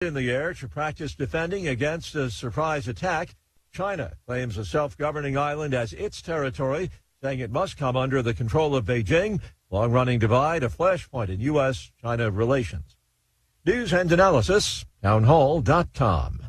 in the air to practice defending against a surprise attack. China claims a self-governing island as its territory, saying it must come under the control of Beijing. Long-running divide, a flashpoint in U.S.-China relations. News and analysis, townhall.com.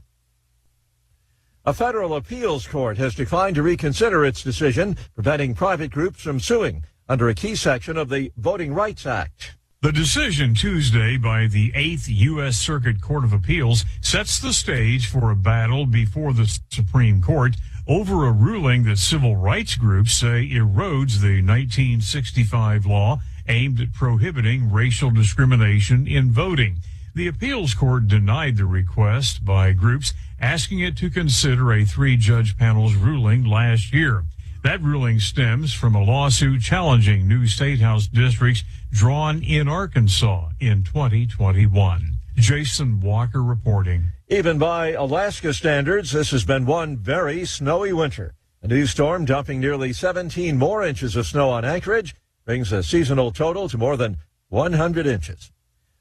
A federal appeals court has declined to reconsider its decision preventing private groups from suing under a key section of the Voting Rights Act. The decision Tuesday by the 8th U.S. Circuit Court of Appeals sets the stage for a battle before the Supreme Court over a ruling that civil rights groups say erodes the 1965 law aimed at prohibiting racial discrimination in voting. The appeals court denied the request by groups asking it to consider a three-judge panel's ruling last year. That ruling stems from a lawsuit challenging new state house districts drawn in Arkansas in 2021. Jason Walker reporting. Even by Alaska standards, this has been one very snowy winter. A new storm dumping nearly 17 more inches of snow on Anchorage brings the seasonal total to more than 100 inches.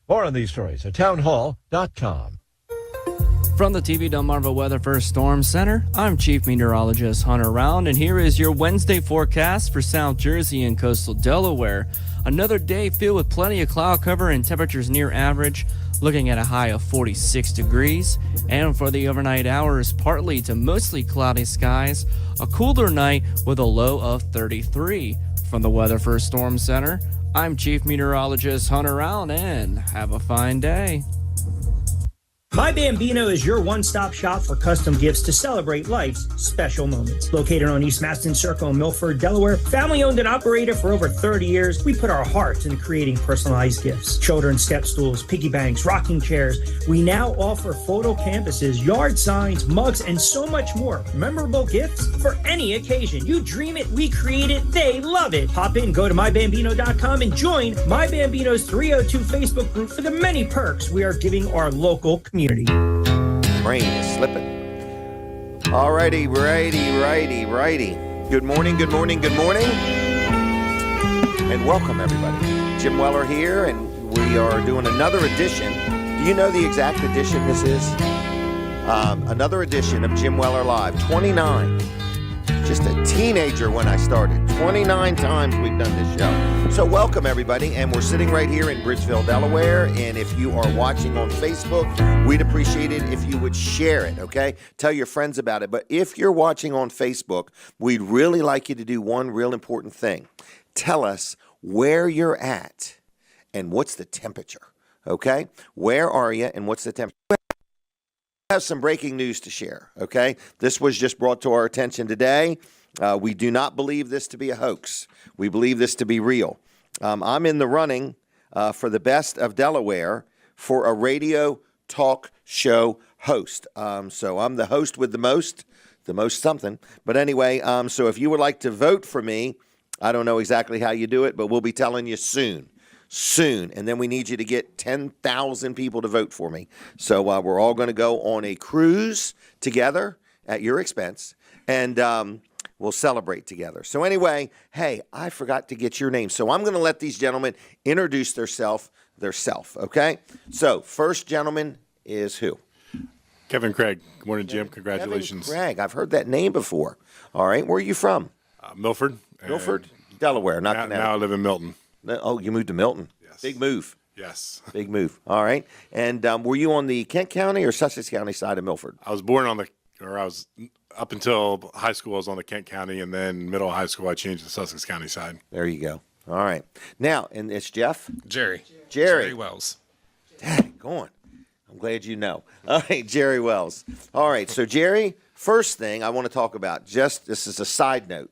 More on these stories at townhall.com. From the TV Delmarva Weather First Storm Center, I'm Chief Meteorologist Hunter Round, and here is your Wednesday forecast for South Jersey and coastal Delaware. Another day filled with plenty of cloud cover and temperatures near average, looking at a high of 46 degrees. And for the overnight hours, partly to mostly cloudy skies, a cooler night with a low of 33. From the Weather First Storm Center, I'm Chief Meteorologist Hunter Round, and have a fine day. My Bambino is your one-stop shop for custom gifts to celebrate life's special moments. Located on East Maston Circle in Milford, Delaware, family-owned and operated for over 30 years, we put our hearts into creating personalized gifts. Children's step stools, piggy banks, rocking chairs. We now offer photo canvases, yard signs, mugs, and so much more. Memorable gifts for any occasion. You dream it, we create it, they love it. Pop in, go to mybambino.com and join My Bambino's 302 Facebook group for the many perks we are giving our local community. Rain is slipping. All righty. Good morning. And welcome, everybody. Jim Weller here, and we are doing another edition. Do you know the exact edition this is? Another edition of Jim Weller Live. 29. Just a teenager when I started. 29 times we've done this show. So welcome, everybody. And we're sitting right here in Bridgeville, Delaware. And if you are watching on Facebook, we'd appreciate it if you would share it, okay? Tell your friends about it. But if you're watching on Facebook, we'd really like you to do one real important thing. Tell us where you're at and what's the temperature, okay? Where are you and what's the temperature? I have some breaking news to share, okay? This was just brought to our attention today. We do not believe this to be a hoax. We believe this to be real. I'm in the running for the Best of Delaware for a radio talk show host. So I'm the host with the most something. But anyway, so if you would like to vote for me, I don't know exactly how you do it, but we'll be telling you soon. And then we need you to get 10,000 people to vote for me. So we're all going to go on a cruise together at your expense, and we'll celebrate together. So anyway, hey, I forgot to get your name, so I'm going to let these gentlemen introduce themselves, okay? So first gentleman is who? Kevin Craig. Good morning, Jim. Congratulations. Kevin Craig. I've heard that name before. All right, where are you from? Milford. Milford, Delaware, not Connecticut. Now I live in Milton. Oh, you moved to Milton. Yes. Big move. Yes. Big move. All right. And were you on the Kent County or Sussex County side of Milford? I was up until high school, I was on the Kent County, and then middle of high school, I changed to the Sussex County side. There you go. All right. Now, and it's Jeff? Jerry Wells. Dang, go on. I'm glad you know. All right, Jerry Wells. All right. So, Jerry, first thing I want to talk about, this is a side note.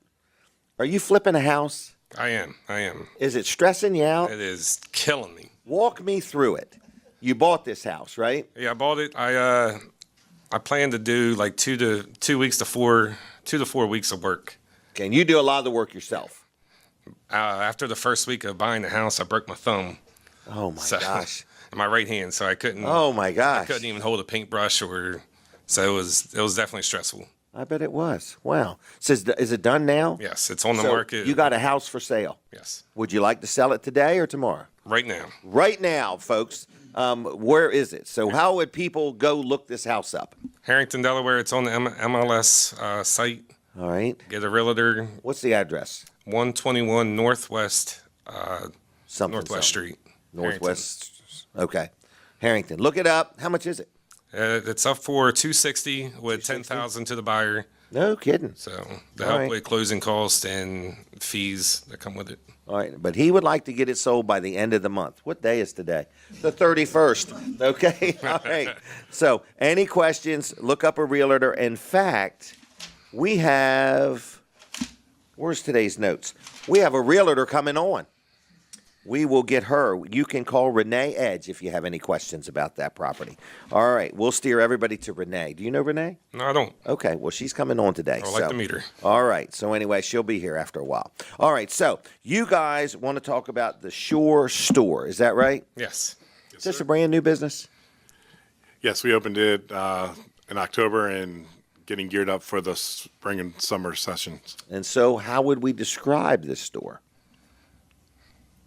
Are you flipping a house? I am. Is it stressing you out? It is killing me. Walk me through it. You bought this house, right? Yeah, I bought it. I plan to do like 2 to 4 weeks of work. Okay, and you do a lot of the work yourself. After the first week of buying the house, I broke my thumb. Oh my gosh! In my right hand, so I couldn't. Oh my gosh! I couldn't even hold a paintbrush, so it was definitely stressful. I bet it was. Wow. So is it done now? Yes, it's on the market. You got a house for sale? Yes. Would you like to sell it today or tomorrow? Right now. Right now, folks. Where is it? So how would people go look this house up? Harrington, Delaware. It's on the MLS site. All right. Get a realtor. What's the address? 121 Northwest Northwest Street. Northwest. Okay. Harrington. Look it up. How much is it? It's up for $260 with $10,000 to the buyer. No kidding. So the All help right. with closing costs and fees that come with it. All right, but he would like to get it sold by the end of the month. What day is today? The 31st. Okay, all right. So, any questions? Look up a realtor. In fact, we have. Where's today's notes? We have a realtor coming on. We will get her. You can call Renee Edge if you have any questions about that property. All right, we'll steer everybody to Renee. Do you know Renee? No, I don't. Okay, well, she's coming on today. I would like to meet her. All right, so anyway, she'll be here after a while. All right, so you guys want to talk about the Shore Store, is that right? Yes. Is this a brand new business? Yes, we opened it in October and getting geared up for the spring and summer sessions. And so how would we describe this store?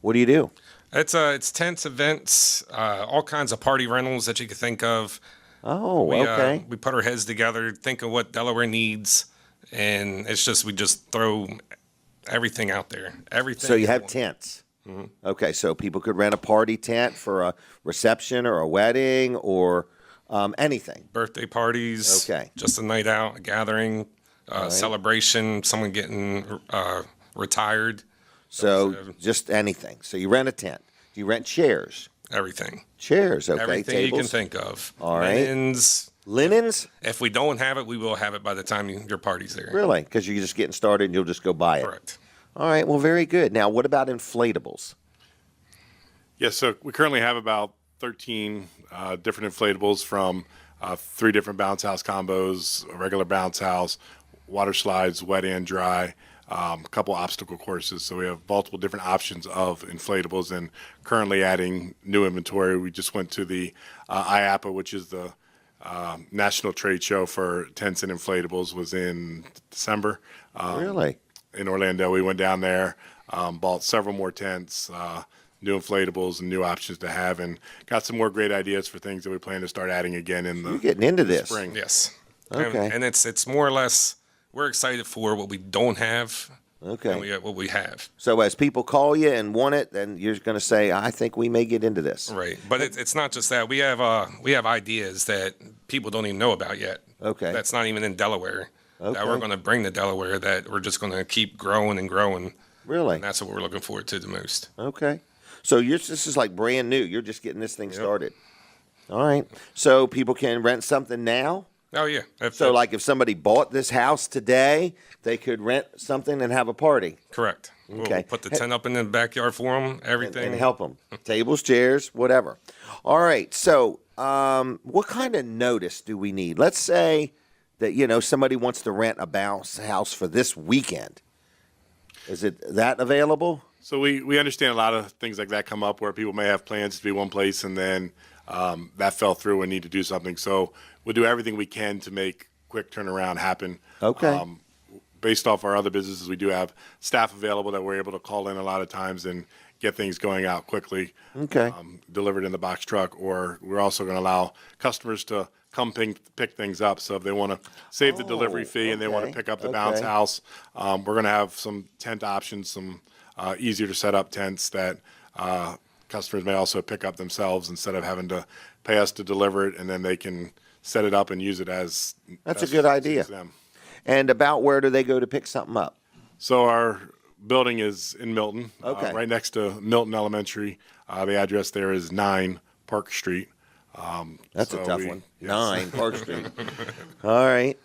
What do you do? It's tents, events, all kinds of party rentals that you could think of. Oh, We, okay. we put our heads together, think of what Delaware needs, and we just throw everything out there. Everything. So you have tents. Okay, so people could rent a party tent for a reception or a wedding or anything. Birthday parties. Okay. Just a night out, a gathering, celebration, someone getting retired. So just anything. So you rent a tent. Do you rent chairs? Everything. Chairs, okay. Everything Tables? you can think of. All right. Linens. Linens? If we don't have it, we will have it by the time your party's there. Really? Because you're just getting started and you'll just go buy it. Correct. All right, well, very good. Now, what about inflatables? Yes, so we currently have about 13 different inflatables from 3 different bounce house combos, a regular bounce house, water slides, wet and dry, a couple obstacle courses. So we have multiple different options of inflatables and currently adding new inventory. We just went to the IAPA, which is the national trade show for tents and inflatables, was in December. Really? In Orlando. We went down there, bought several more tents, new inflatables, and new options to have, and got some more great ideas for things that we plan to start adding again in the You're getting into this. spring. Yes. Okay. And it's more or less, we're excited for what we don't have. Okay. And we got what we have. So as people call you and want it, then you're going to say, I think we may get into this. Right. But it's not just that. We have ideas that people don't even know about yet. Okay. That's not even in Delaware. Okay. That we're going to bring to Delaware, that we're just going to keep growing and growing. Really? And that's what we're looking forward to the most. Okay. So this is like brand new. You're just getting this thing started. All right. So people can rent something now? Oh, yeah. So like if somebody bought this house today, they could rent something and have a party. Correct. Okay. We'll put the tent up in the backyard for them, everything. And help them. Tables, chairs, whatever. All right. So what kind of notice do we need? Let's say that, somebody wants to rent a bounce house for this weekend. Is it that available? So we understand a lot of things like that come up where people may have plans to be one place and then that fell through and need to do something. So we'll do everything we can to make quick turnaround happen. Okay. Based off our other businesses, we do have staff available that we're able to call in a lot of times and get things going out quickly. Okay. Delivered in the box truck, or we're also going to allow customers to come pick things up. So if they want to save the delivery fee and they want to okay, pick up the bounce okay. house, we're going to have some tent options, some easier to set up tents that customers may also pick up themselves instead of having to pay us to deliver it, and then they can set it up and use it as That's a best good idea. suits them. And about where do they go to pick something up? So our building is in Milton, Okay. right next to Milton Elementary. The address there is 9 Park Street. That's so a tough we- one. yes. 9 Park Street. All right.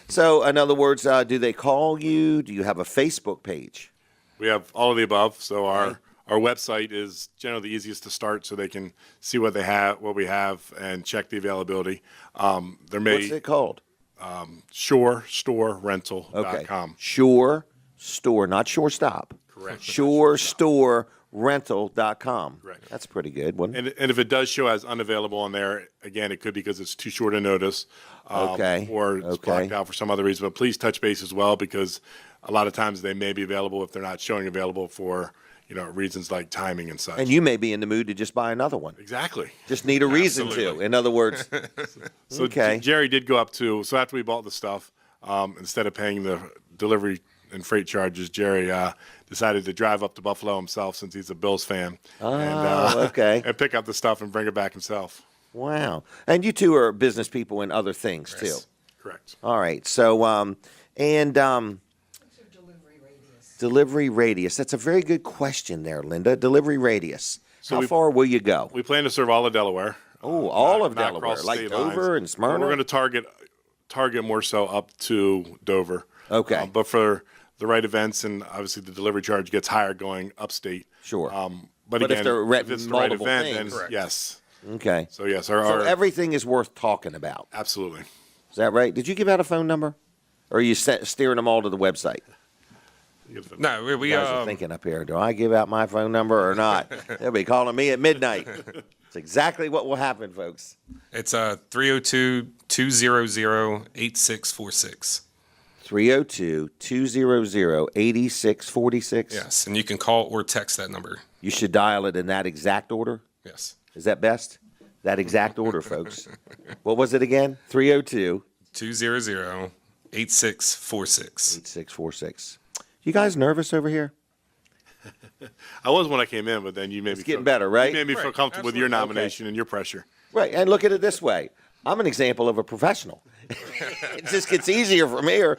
So in other words, do they call you? Do you have a Facebook page? We have all of the above. So our website is generally the easiest to start, so they can see what we have, and check the availability. There may What's it called? ShoreStoreRental.com. Shore Store, not shortstop. Correct. ShoreStoreRental.com. Correct. That's pretty good, wasn't it? And if it does show as unavailable on there, again, it could be because it's too short a notice, Okay. or it's Okay. blocked out for some other reason. But please touch base as well, because a lot of times they may be available if they're not showing available for reasons like timing and such. And you may be in the mood to just buy another one. Exactly. Just need a reason to. Absolutely. In other words, So okay. Jerry did go up to, so after we bought the stuff, instead of paying the delivery and freight charges, Jerry decided to drive up to Buffalo himself since he's a Bills fan. Okay. And pick up the stuff and bring it back himself. Wow. And you two are business people in other things too. Yes. Correct. All right. So, delivery radius. That's a very good question there, Linda. Delivery radius. So How far will you go? We plan to serve all of Delaware. Oh, all of not Delaware, across like state Dover lines. and Smyrna? We're going to target more so up to Dover. Okay. But for the right events, and obviously the delivery charge gets higher going upstate. Sure. But if again, they're if it's the right multiple event, things. then Correct. yes. Okay. So yes, So our everything is worth talking about. absolutely. Is that right? Did you give out a phone number? Or are you steering them all to the website? No, we You guys are thinking up here, do I give out my phone number or not? They'll be calling me at midnight. It's exactly what will happen, folks. it's 302-200-8646. 302-200-8646. Yes, and you can call or text that number. You should dial it in that exact order. Yes. Is that best? That exact order, folks. What was it again? 302 200-8646. 8646. You guys nervous over here? I was when I came in, but then you made me getting better, right? You made me feel Right, comfortable with your absolutely. nomination and your pressure. Right, and look at it this way. I'm an example of a professional. It just gets easier from here.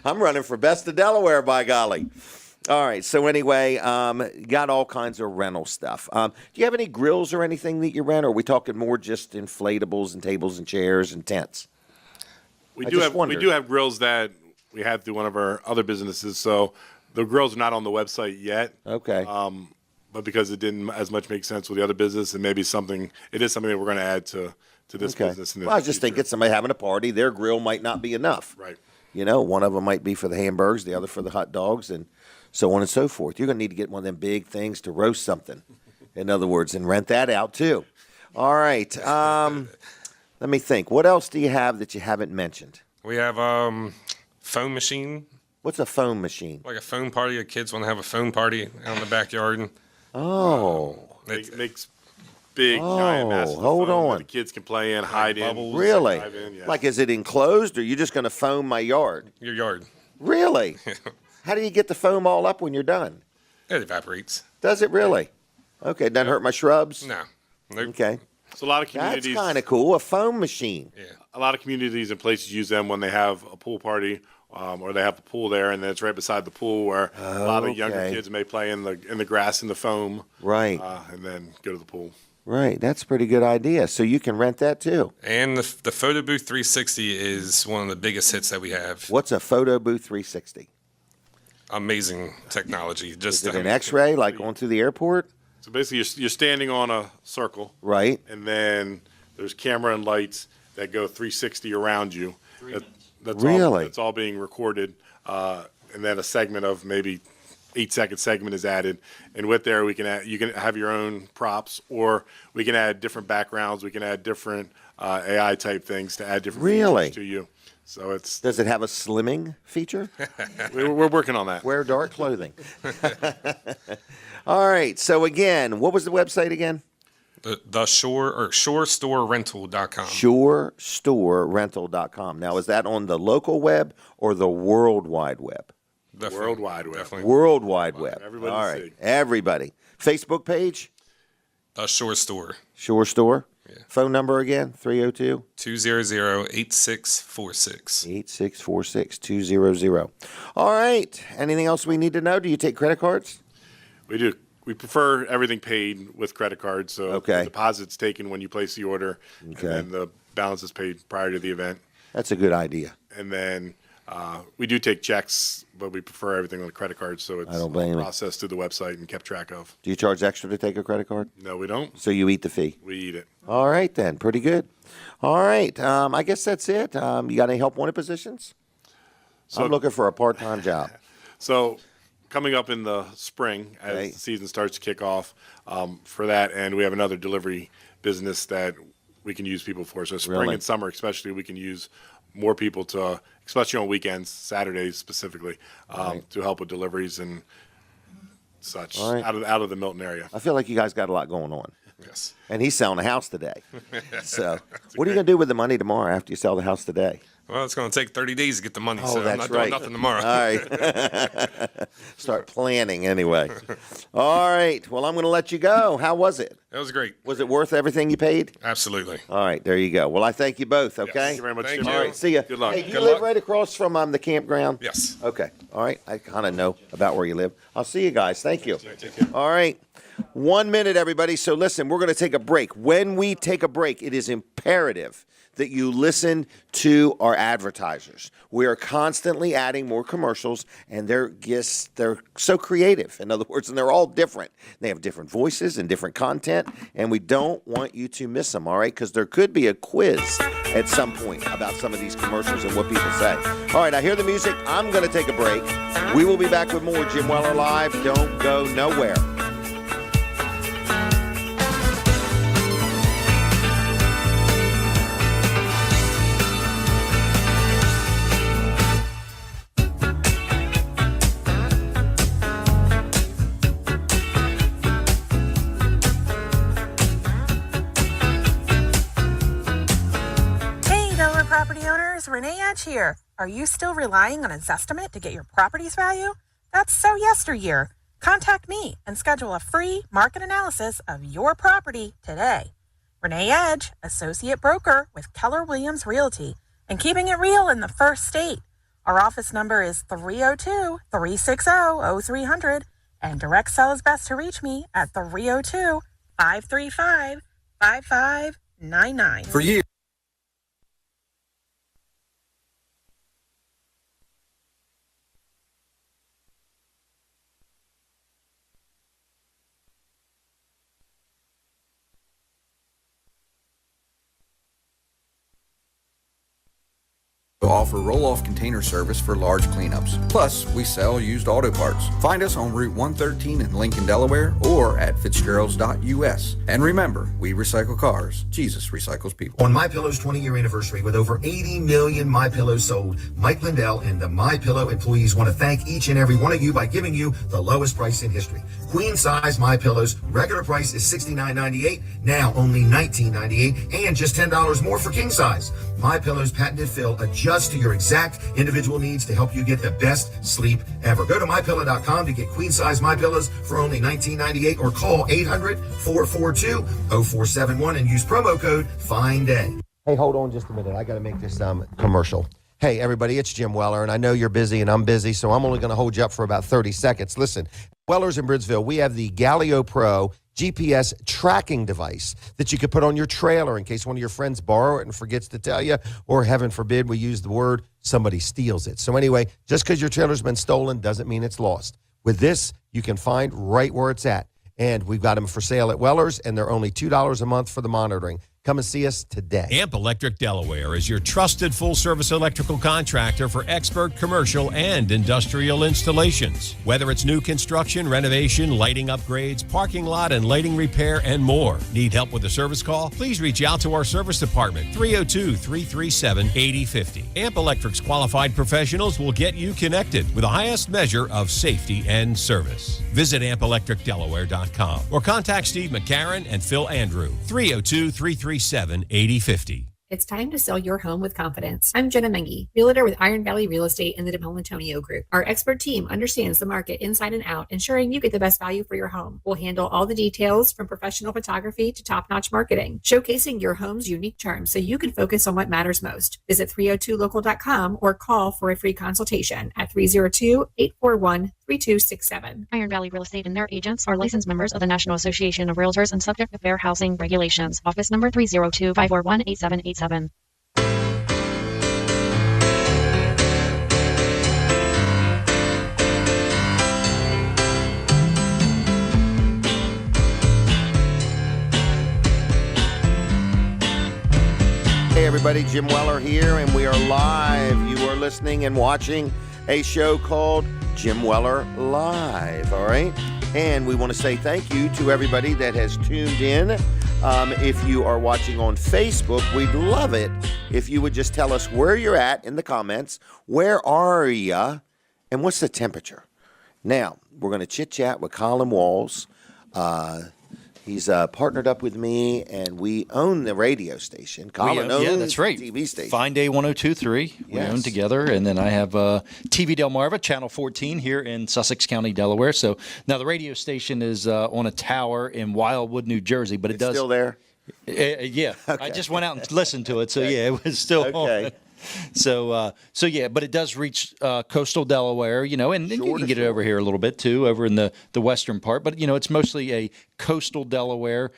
I'm running for best of Delaware, by golly. All right, so anyway, got all kinds of rental stuff. Do you have any grills or anything that you rent, or are we talking more just inflatables and tables and chairs and tents? We I do just have wondered. grills that we had through one of our other businesses. So the grills are not on the website yet. Okay. But because it didn't as much make sense with the other business, and maybe it is something that we're going to add to this Okay. business. In the Well, I was just future. thinking somebody having a party, their grill might not be enough. Right. You know, one of them might be for the hamburgers, the other for the hot dogs, and so on and so forth. You're going to need to get one of them big things to roast something, in other words, and rent that out too. All right. Let me think. What else do you have that you haven't mentioned? We have phone machine, What's a foam machine? like a phone party. The kids want to have a phone party out in the backyard. Oh, Makes big, giant, massive hold foam that on. the kids can play in, hide in. bubbles. really? Dive in, yeah. Like, is it enclosed, or are you just going to foam my yard? Your yard. Really? How do you get the foam all up when you're done? It evaporates. Does it really? Okay, doesn't hurt my shrubs? No. Nope. Okay. So a lot of That's communities, kind of cool. A foam machine. Yeah. a lot of communities and places use them when they have a pool party. Or they have a pool there, and then it's right beside the pool where a lot of younger Okay. kids may play in the grass in the foam, Right. and then go to the pool. Right. That's a pretty good idea. So you can rent that too. And the Photo Booth 360 is one of the biggest hits that we have. What's a photo booth 360? Amazing technology. Just Is it an X-ray like going through the airport? So basically, you're standing on a circle, Right. and then there's camera and lights that go 360 around you. That's Really? That's all being recorded, and then a segment of maybe 8-second segment is added. And with there, you can have your own props, or we can add different backgrounds. We can add different AI type things to add different Really? features to you. So it's Does it have a slimming feature? we're working on that. Wear dark clothing. All right. So again, what was the website again? the shorestorerental.com. ShoreStoreRental.com. Now, is that on the local web or the World Wide Web? Definitely, World Wide Web. Definitely. World Wide Web. Everybody All right. see. Everybody. Facebook page? The Shore Store. Shore Store. Yeah. Phone number again? 302 200-8646. 8646-200. All right. Anything else we need to know? Do you take credit cards? We do. We prefer everything paid with credit cards. So Okay. the deposit's taken when you place the order, Okay. and then the balance is paid prior to the event. That's a good idea. And then we do take checks, but we prefer everything on the credit card, so it's I don't blame you. processed through the website and kept track of. Do you charge extra to take a credit card? No, we don't. So you eat the fee. We eat it. All right, then. Pretty good. All right. I guess that's it. You got any help wanted positions? I'm looking for a part-time job. So coming up in the spring, as Okay. the season starts to kick off, for that, and we have another delivery business that we can use people for. So spring Really? and summer especially, we can use more people to, especially on weekends, Saturdays specifically, to help with deliveries. And such All right. out of the Milton area. I feel like you guys got a lot going on. Yes. And he's selling a house today. So what are you going to do with the money tomorrow after you sell the house today? Well, it's going to take 30 days to get the money, Oh, so I'm that's not right. doing nothing tomorrow. All right. Start planning anyway. All right. Well, I'm going to let you go. How was it? That was great. Was it worth everything you paid? Absolutely. All right. There you go. Well, I thank you both, okay? Thank you very much. Thank Jim. you. All right. See ya. Good luck. Hey, do you Good live luck. right across from the campground? Yes. Okay. All right. I kind of know about where you live. I'll see you guys. Thank you. All right. 1 minute, everybody. So listen, we're going to take a break. When we take a break, it is imperative that you listen to our advertisers. We are constantly adding more commercials, and they're so creative. In other words, and they're all different. They have different voices and different content, and we don't want you to miss them, all right? Because there could be a quiz at some point about some of these commercials and what people say. All right, I hear the music. I'm going to take a break. We will be back with more Jim Weller Live. Don't go nowhere. Property owners, Renee Edge here. Are you still relying on a Zestimate to get your property's value? That's so yesteryear. Contact me and schedule a free market analysis of your property today. Renee Edge, Associate Broker with Keller Williams Realty, and keeping it real in the first state. Our office number is 302-360-0300, and direct sell is best to reach me at 302-535-5599. For years. Offer roll-off container service for large cleanups. Plus, we sell used auto parts. Find us on Route 113 in Lincoln, Delaware, or at fitzgeralds.us. And remember, we recycle cars. Jesus recycles people. On MyPillow's 20-year anniversary, with over 80 million MyPillows sold, Mike Lindell and the MyPillow employees want to thank each and every one of you by giving you the lowest price in history. Queen size MyPillows, regular price is $69.98, now only $19.98, and just $10 more for king size. MyPillow's patented fill adjusts to your exact individual needs to help you get the best sleep ever. Go to MyPillow.com to get queen size MyPillows for only $19.98 or call 800-442-0471 and use promo code FINEDAY. Hey, hold on just a minute. I got to make this commercial. Hey, everybody, it's Jim Weller, and I know you're busy and I'm busy, so I'm only going to hold you up for about 30 seconds. Listen, Weller's in Bridgeville, we have the Galileo Pro GPS tracking device that you could put on your trailer in case one of your friends borrow it and forgets to tell you, or heaven forbid we use the word, somebody steals it. So anyway, just because your trailer's been stolen doesn't mean it's lost. With this, you can find right where it's at. And we've got them for sale at Weller's, and they're only $2 a month for the monitoring. Come and see us today. Amp Electric Delaware is your trusted full-service electrical contractor for expert commercial and industrial installations. Whether it's new construction, renovation, lighting upgrades, parking lot and lighting repair, and more. Need help with a service call? Please reach out to our service department, 302-337-8050. Amp Electric's qualified professionals will get you connected with the highest measure of safety and service. Visit ampelectricdelaware.com or contact Steve McCarron and Phil Andrew, 302-337-8050. It's time to sell your home with confidence. I'm Jenna Mengi, realtor with Iron Valley Real Estate and the DePaul Antonio Group. Our expert team understands the market inside and out, ensuring you get the best value for your home. We'll handle all the details from professional photography to top-notch marketing, showcasing your home's unique charms so you can focus on what matters most. Visit 302local.com or call for a free consultation at 302-841-3267. Iron Valley Real Estate and their agents are licensed members of the National Association of Realtors and subject to fair housing regulations. Office number 302-541-8787. Hey everybody, Jim Weller here, and we are live. You are listening and watching a show called Jim Weller Live, all right? And we want to say thank you to everybody that has tuned in. If you are watching on Facebook, we'd love it if you would just tell us where you're at in the comments. Where are you? And what's the temperature? Now, we're going to chit-chat with Colin Walls. He's partnered up with me, and we own the radio station. Colin owns that's right. the TV station. Fine Day 102.3. We Yes. own together. And then I have TV Delmarva, Channel 14 here in Sussex County, Delaware. So now the radio station is on a tower in Wildwood, New Jersey. But It's still there? Yeah. I just went out and listened to it. So, yeah, it was still on. So yeah, but it does reach coastal Delaware, and you can get it over here a little bit too, over in the western part. But it's mostly a coastal Delaware,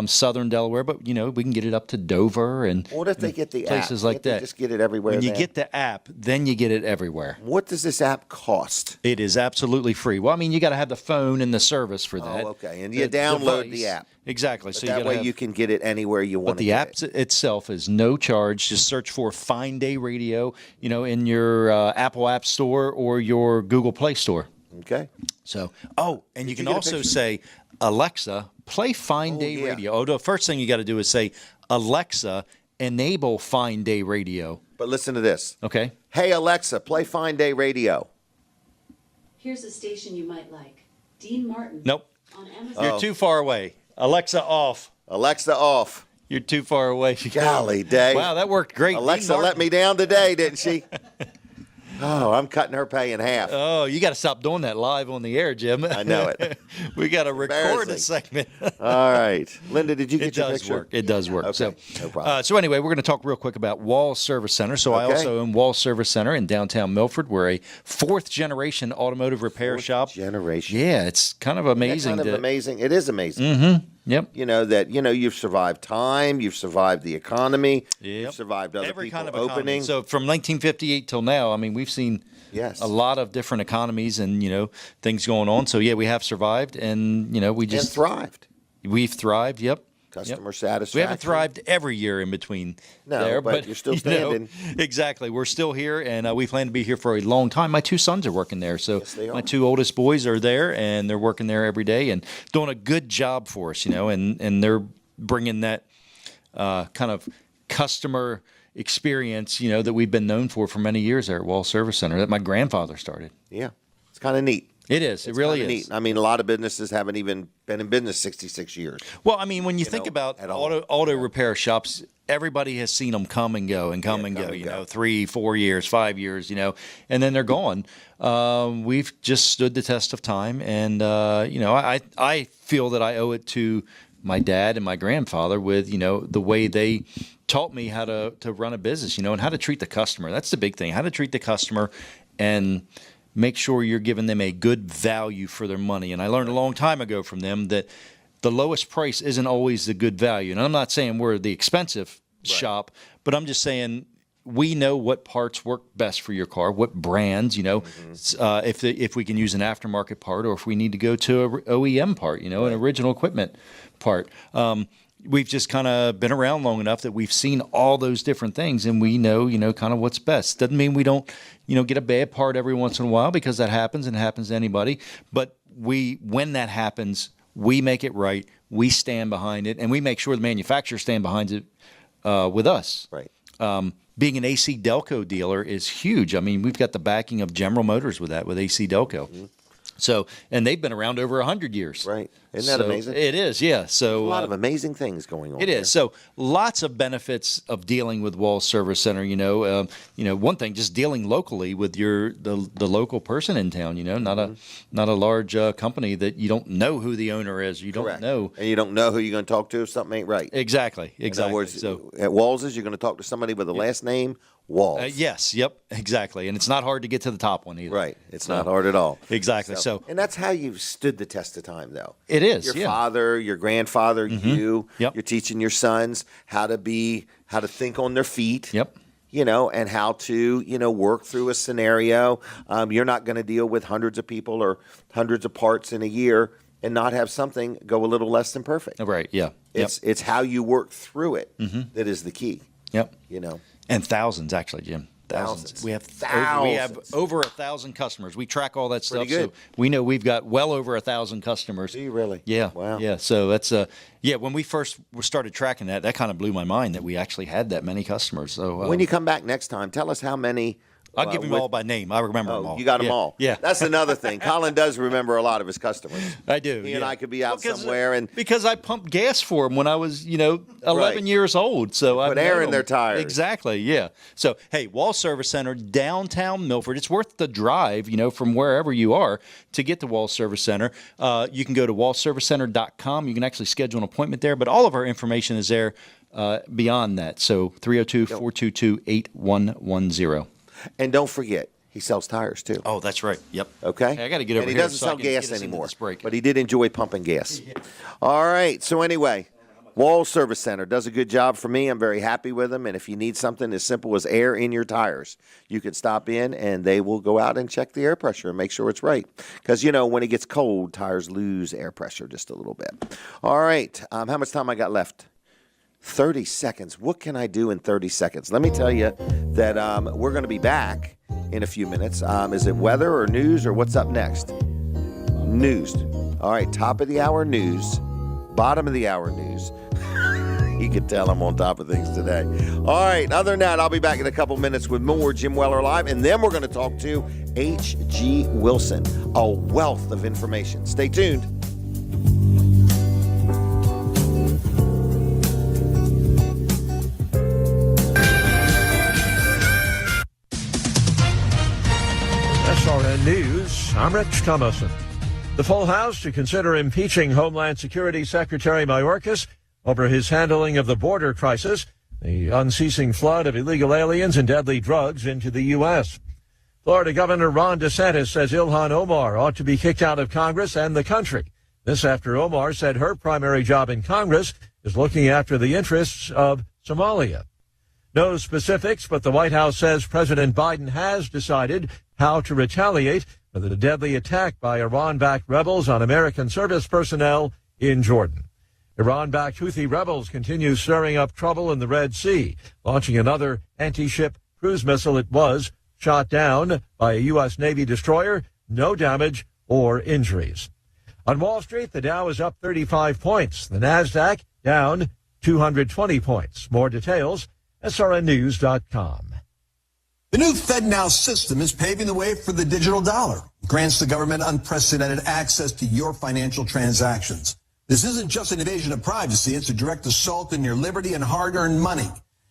southern Delaware. But we can get it up to Dover and What if they get the places app? like Can't they that. just get it everywhere. When you then? get the app, then you get it everywhere. What does this app cost? It is absolutely free. Well, I mean, you got to have the phone and the service for that. Oh, okay. And you download device. the app. Exactly. But So that way you can get it anywhere you want But the app itself is no charge. Just search for Fine Day Radio, in your Apple App Store or your Google Play Store. Okay. So, and you can get a also picture? say, Alexa, play Fine Day yeah. Radio. Oh, the first thing you got to do is say, Alexa, enable Fine Day Radio. But listen to this. Okay. Hey, Alexa, play Fine Day Radio. Here's a station you might like. Dean Martin. Nope. On Amazon. You're too far away. Alexa, off. Alexa, off. You're too far away. Golly day. Wow, that worked great. Alexa let me down today, didn't she? Oh, I'm cutting her pay in half. Oh, you got to stop doing that live on the air, Jim. I know it. We got to record Embarrassing. a segment. All right. Linda, did you get It your does picture? work. It does work. Okay, no So, problem. so anyway, we're going to talk real quick about Wall Service Center. So I Okay. also own Wall Service Center in downtown Milford. We're a fourth-generation automotive repair shop. Generation. Yeah, it's kind of amazing. Kind of amazing. It is amazing. Mm-hmm. Yep. You've survived time, you've survived the economy, Yep. you've survived other Every people kind of economy. opening. So from 1958 till now, I mean, we've seen Yes. a lot of different economies and things going on. So yeah, we have survived, and we just and thrived. We've thrived. Yep. Customer satisfaction. We haven't thrived every year in between No, there, but you're still standing. Exactly. We're still here, and we plan to be here for a long time. My two sons are working there. So Yes, they are. my two oldest boys are there, and they're working there every day and doing a good job for us, and they're bringing that kind of customer experience, that we've been known for many years there at Wall Service Center that my grandfather started. Yeah. It's kind of neat. It is. It really is. Neat. I mean, a lot of businesses haven't even been in business 66 years. Well, I mean, when you think about at all. auto repair shops, everybody has seen them come and go and come and go. 3, 4 years, 5 years, and then they're gone. We've just stood the test of time, and I feel that I owe it to my dad and my grandfather with the way they taught me how to run a business, and how to treat the customer. That's the big thing. How to treat the customer and make sure you're giving them a good value for their money. And I learned a long time ago from them that the lowest price isn't always the good value. And I'm not saying we're the expensive shop, but I'm just saying we know what parts work best for your car, what brands, if we can use an aftermarket part or if we need to go to an OEM part, an original equipment part. We've just kind of been around long enough that we've seen all those different things, and we know, kind of what's best. Doesn't mean we don't, get a bad part every once in a while, because that happens and happens to anybody. But when that happens, we make it right. We stand behind it, and we make sure the manufacturer stand behind it with us. Right. Being an AC Delco dealer is huge. I mean, we've got the backing of General Motors with AC Delco. Mm-hmm. So, and they've been around over 100 years. Right. Isn't that amazing? It is, yeah. So a lot of amazing things going on. It is. So lots of benefits of dealing with Wall Service Center. One thing, just dealing locally with the local person in town. Not a large company that you don't know who the owner is. You don't Correct. know, and you don't know who you're going to talk to if something ain't right. Exactly. In other words, So at Walls's, you're going to talk to somebody with a last name Walls. Yes. Yep. Exactly. And it's not hard to get to the top one either. Right. It's not hard at all. Exactly. So and that's how you've stood the test of time, though. It is. Your yeah. father, your grandfather, you. Yep. You're teaching your sons how to think on their feet. Yep. And how to, work through a scenario. You're not going to deal with hundreds of people or hundreds of parts in a year and not have something go a little less than perfect. Right. Yeah. It's how you work through it Mhm. that is the key. Yep. And thousands, actually, Jim. Thousands. We have over 1,000 customers. We track all that stuff. Pretty good. So we know we've got well over 1,000 customers. Do you really? Yeah. Wow. Yeah. So that's when we first started tracking that kind of blew my mind that we actually had that many customers. So when you come back next time, tell us how many I'll give them all by name. I remember them all. You got them all. Yeah. That's another thing. Colin does remember a lot of his customers. I do. He and I could be out somewhere and because I pumped gas for him when I was, 11 years old. So I put air in their tires. Exactly. Yeah. So hey, Wall Service Center, downtown Milford. It's worth the drive, from wherever you are to get to Wall Service Center. You can go to wallservicecenter.com. You can actually schedule an appointment there, but all of our information is there beyond that. So 302-422-8110. And don't forget, he sells tires too. Oh, that's right. Yep. Okay. Hey, I got to get over and he here. doesn't so sell I can gas get us into anymore, this break. but he did enjoy pumping gas. All right. So anyway, Wall Service Center does a good job for me. I'm very happy with them. And if you need something as simple as air in your tires, you can stop in and they will go out and check the air pressure and make sure it's right. Because, when it gets cold, tires lose air pressure just a little bit. All right. How much time I got left? 30 seconds. What can I do in 30 seconds? Let me tell you that we're going to be back in a few minutes. Is it weather or news or what's up next? News. All right, top of the hour news, bottom of the hour news. You can tell I'm on top of things today. All right, other than that, I'll be back in a couple minutes with more Jim Weller Live, and then we're going to talk to H.G. Wilson, a wealth of information. Stay tuned. SRN News, I'm Rich Thomason. The full House to consider impeaching Homeland Security Secretary Mayorkas over his handling of the border crisis, the unceasing flood of illegal aliens and deadly drugs into the U.S. Florida Governor Ron DeSantis says Ilhan Omar ought to be kicked out of Congress and the country. This after Omar said her primary job in Congress is looking after the interests of Somalia. No specifics, but the White House says President Biden has decided how to retaliate for the deadly attack by Iran-backed rebels on American service personnel in Jordan. Iran-backed Houthi rebels continue stirring up trouble in the Red Sea, launching another anti-ship cruise missile. It was shot down by a U.S. Navy destroyer. No damage or injuries. On Wall Street, the Dow is up 35 points. The Nasdaq down 220 points. More details, srnnews.com. The new FedNow system is paving the way for the digital dollar. It grants the government unprecedented access to your financial transactions. This isn't just an invasion of privacy. It's a direct assault on your liberty and hard-earned money.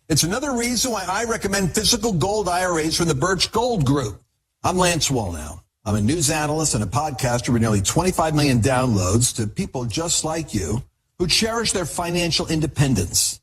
It's another reason why I recommend physical gold IRAs from the Birch Gold Group. I'm Lance Wallnow. I'm a news analyst and a podcaster with nearly 25 million downloads to people just like you who cherish their financial independence.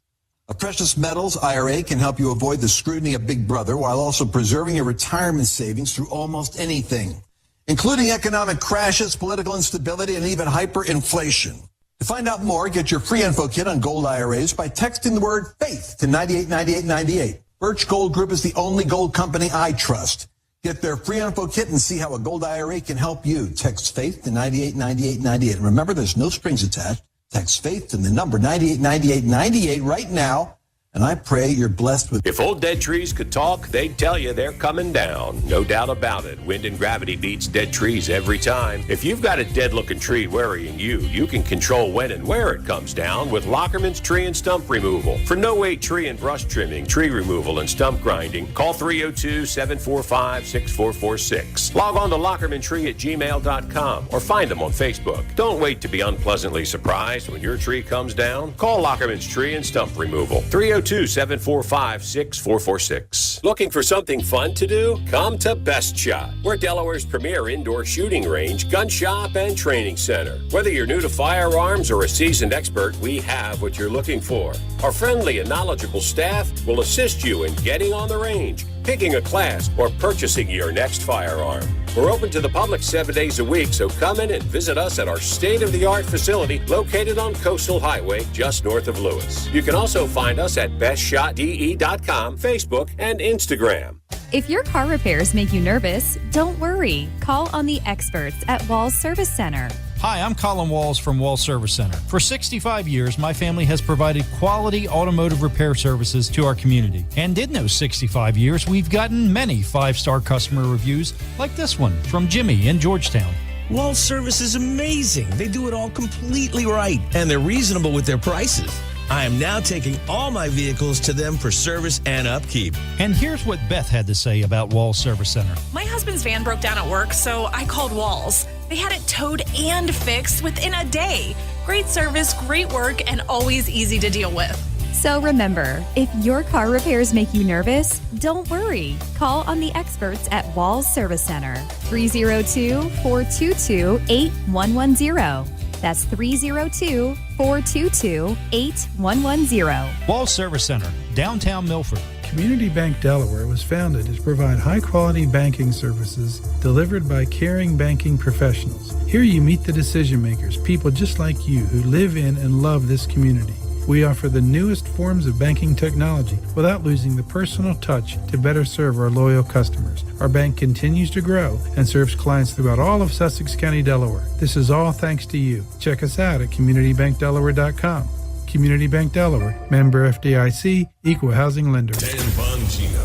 A precious metals IRA can help you avoid the scrutiny of Big Brother while also preserving your retirement savings through almost anything, including economic crashes, political instability, and even hyperinflation. To find out more, get your free info kit on gold IRAs by texting the word FAITH to 989898. Birch Gold Group is the only gold company I trust. Get their free info kit and see how a gold IRA can help you. Text FAITH to 989898. Remember, there's no strings attached. Text FAITH to the number 989898 right now, and I pray you're blessed with... If old dead trees could talk, they'd tell you they're coming down. No doubt about it. Wind and gravity beats dead trees every time. If you've got a dead-looking tree worrying you, you can control when and where it comes down with Lockerman's Tree and Stump Removal. For no-wait tree and brush trimming, tree removal, and stump grinding, call 302-745-6446. Log on to LockermanTree@gmail.com or find them on Facebook. Don't wait to be unpleasantly surprised when your tree comes down. Call Lockerman's Tree and Stump Removal. 302-745-6446. Looking for something fun to do? Come to Best Shot. We're Delaware's premier indoor shooting range, gun shop, and training center. Whether you're new to firearms or a seasoned expert, we have what you're looking for. Our friendly and knowledgeable staff will assist you in getting on the range, picking a class, or purchasing your next firearm. We're open to the public 7 days a week, so come in and visit us at our state-of-the-art facility located on Coastal Highway just north of Lewis. You can also find us at bestshotde.com, Facebook, and Instagram. If your car repairs make you nervous, don't worry. Call on the experts at Walls Service Center. Hi, I'm Colin Walls from Walls Service Center. For 65 years, my family has provided quality automotive repair services to our community. And in those 65 years, we've gotten many 5-star customer reviews like this one from Jimmy in Georgetown. Walls Service is amazing. They do it all completely right, and they're reasonable with their prices. I am now taking all my vehicles to them for service and upkeep. And here's what Beth had to say about Walls Service Center. My husband's van broke down at work, so I called Walls. They had it towed and fixed within a day. Great service, great work, and always easy to deal with. So remember, if your car repairs make you nervous, don't worry. Call on the experts at Walls Service Center, 302-422-8110. That's 302-422-8110. Walls Service Center, downtown Milford. Community Bank Delaware was founded to provide high-quality banking services delivered by caring banking professionals. Here you meet the decision makers, people just like you who live in and love this community. We offer the newest forms of banking technology without losing the personal touch to better serve our loyal customers. Our bank continues to grow and serves clients throughout all of Sussex County, Delaware. This is all thanks to you. Check us out at communitybankdelaware.com. Community Bank Delaware, member FDIC, equal housing lender. Dan Bongino.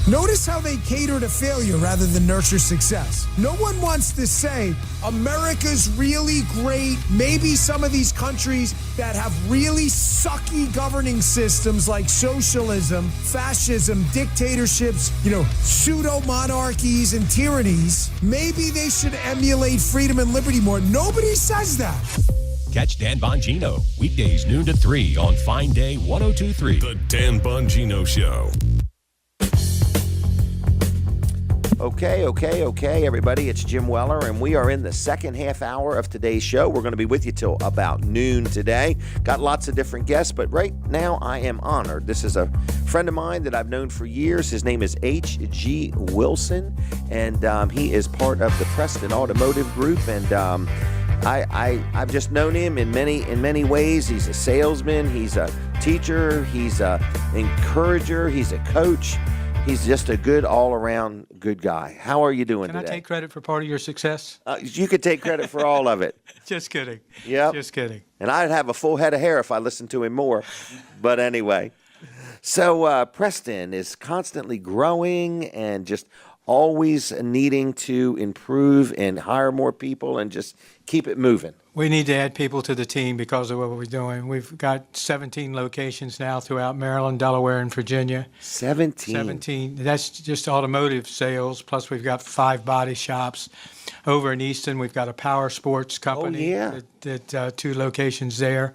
Notice how they cater to failure rather than nurture success. No one wants to say America's really great. Maybe some of these countries that have really sucky governing systems like socialism, fascism, dictatorships, pseudo-monarchies and tyrannies, maybe they should emulate freedom and liberty more. Nobody says that. Catch Dan Bongino, weekdays noon to 3 on Fine Day 102.3. The Dan Bongino Show. Okay, everybody. It's Jim Weller, and we are in the second half hour of today's show. We're going to be with you till about noon today. Got lots of different guests, but right now I am honored. This is a friend of mine that I've known for years. His name is H.G. Wilson, and he is part of the Preston Automotive Group, and I've just known him in many ways. He's a salesman, he's a teacher, he's an encourager, he's a coach. He's just a good all-around good guy. How are you doing today? Can I take credit for part of your success? You could take credit for all of it. Just kidding. Yep. Just kidding. And I'd have a full head of hair if I listened to him more. But anyway. So Preston is constantly growing and just always needing to improve and hire more people and just keep it moving. We need to add people to the team because of what we're doing. We've got 17 locations now throughout Maryland, Delaware, and Virginia. 17. That's just automotive sales. Plus, we've got 5 body shops. Over in Easton, we've got a power sports company. Oh, yeah. That 2 locations there.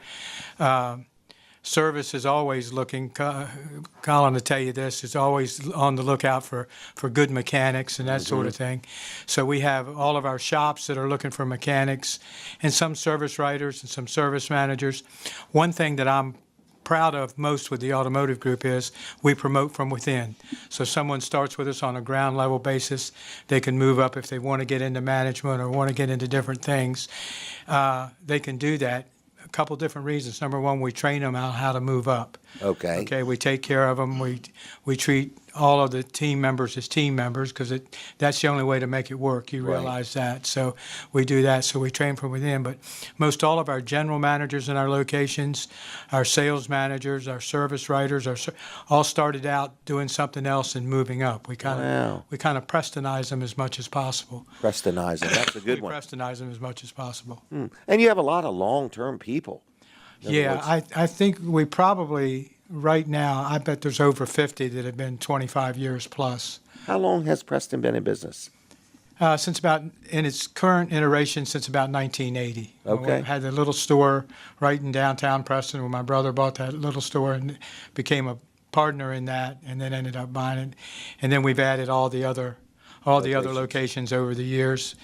Service is always looking, Colin will tell you this, is always on the lookout for good mechanics and that sort of thing. So we have all of our shops that are looking for mechanics and some service writers and some service managers. One thing that I'm proud of most with the automotive group is we promote from within. So someone starts with us on a ground level basis. They can move up if they want to get into management or want to get into different things. They can do that. A couple different reasons. Number one, we train them on how to move up. Okay, we take care of them. We treat all of the team members as team members because that's the only way to make it work. You realize that. So we do that. So we train from within. But most all of our general managers in our locations, our sales managers, our service writers, all started out doing something else and moving up. We kind of Prestonize them as much as possible. Prestonize them. That's a good one. Prestonize them as much as possible. And you have a lot of long-term people. Yeah, I think we probably, right now, I bet there's over 50 that have been 25 years plus. How long has Preston been in business? Since about, in its current iteration, since about 1980. Okay. We had a little store right in downtown Preston where my brother bought that little store and became a partner in that and then ended up buying it. And then we've added all the other locations over the years.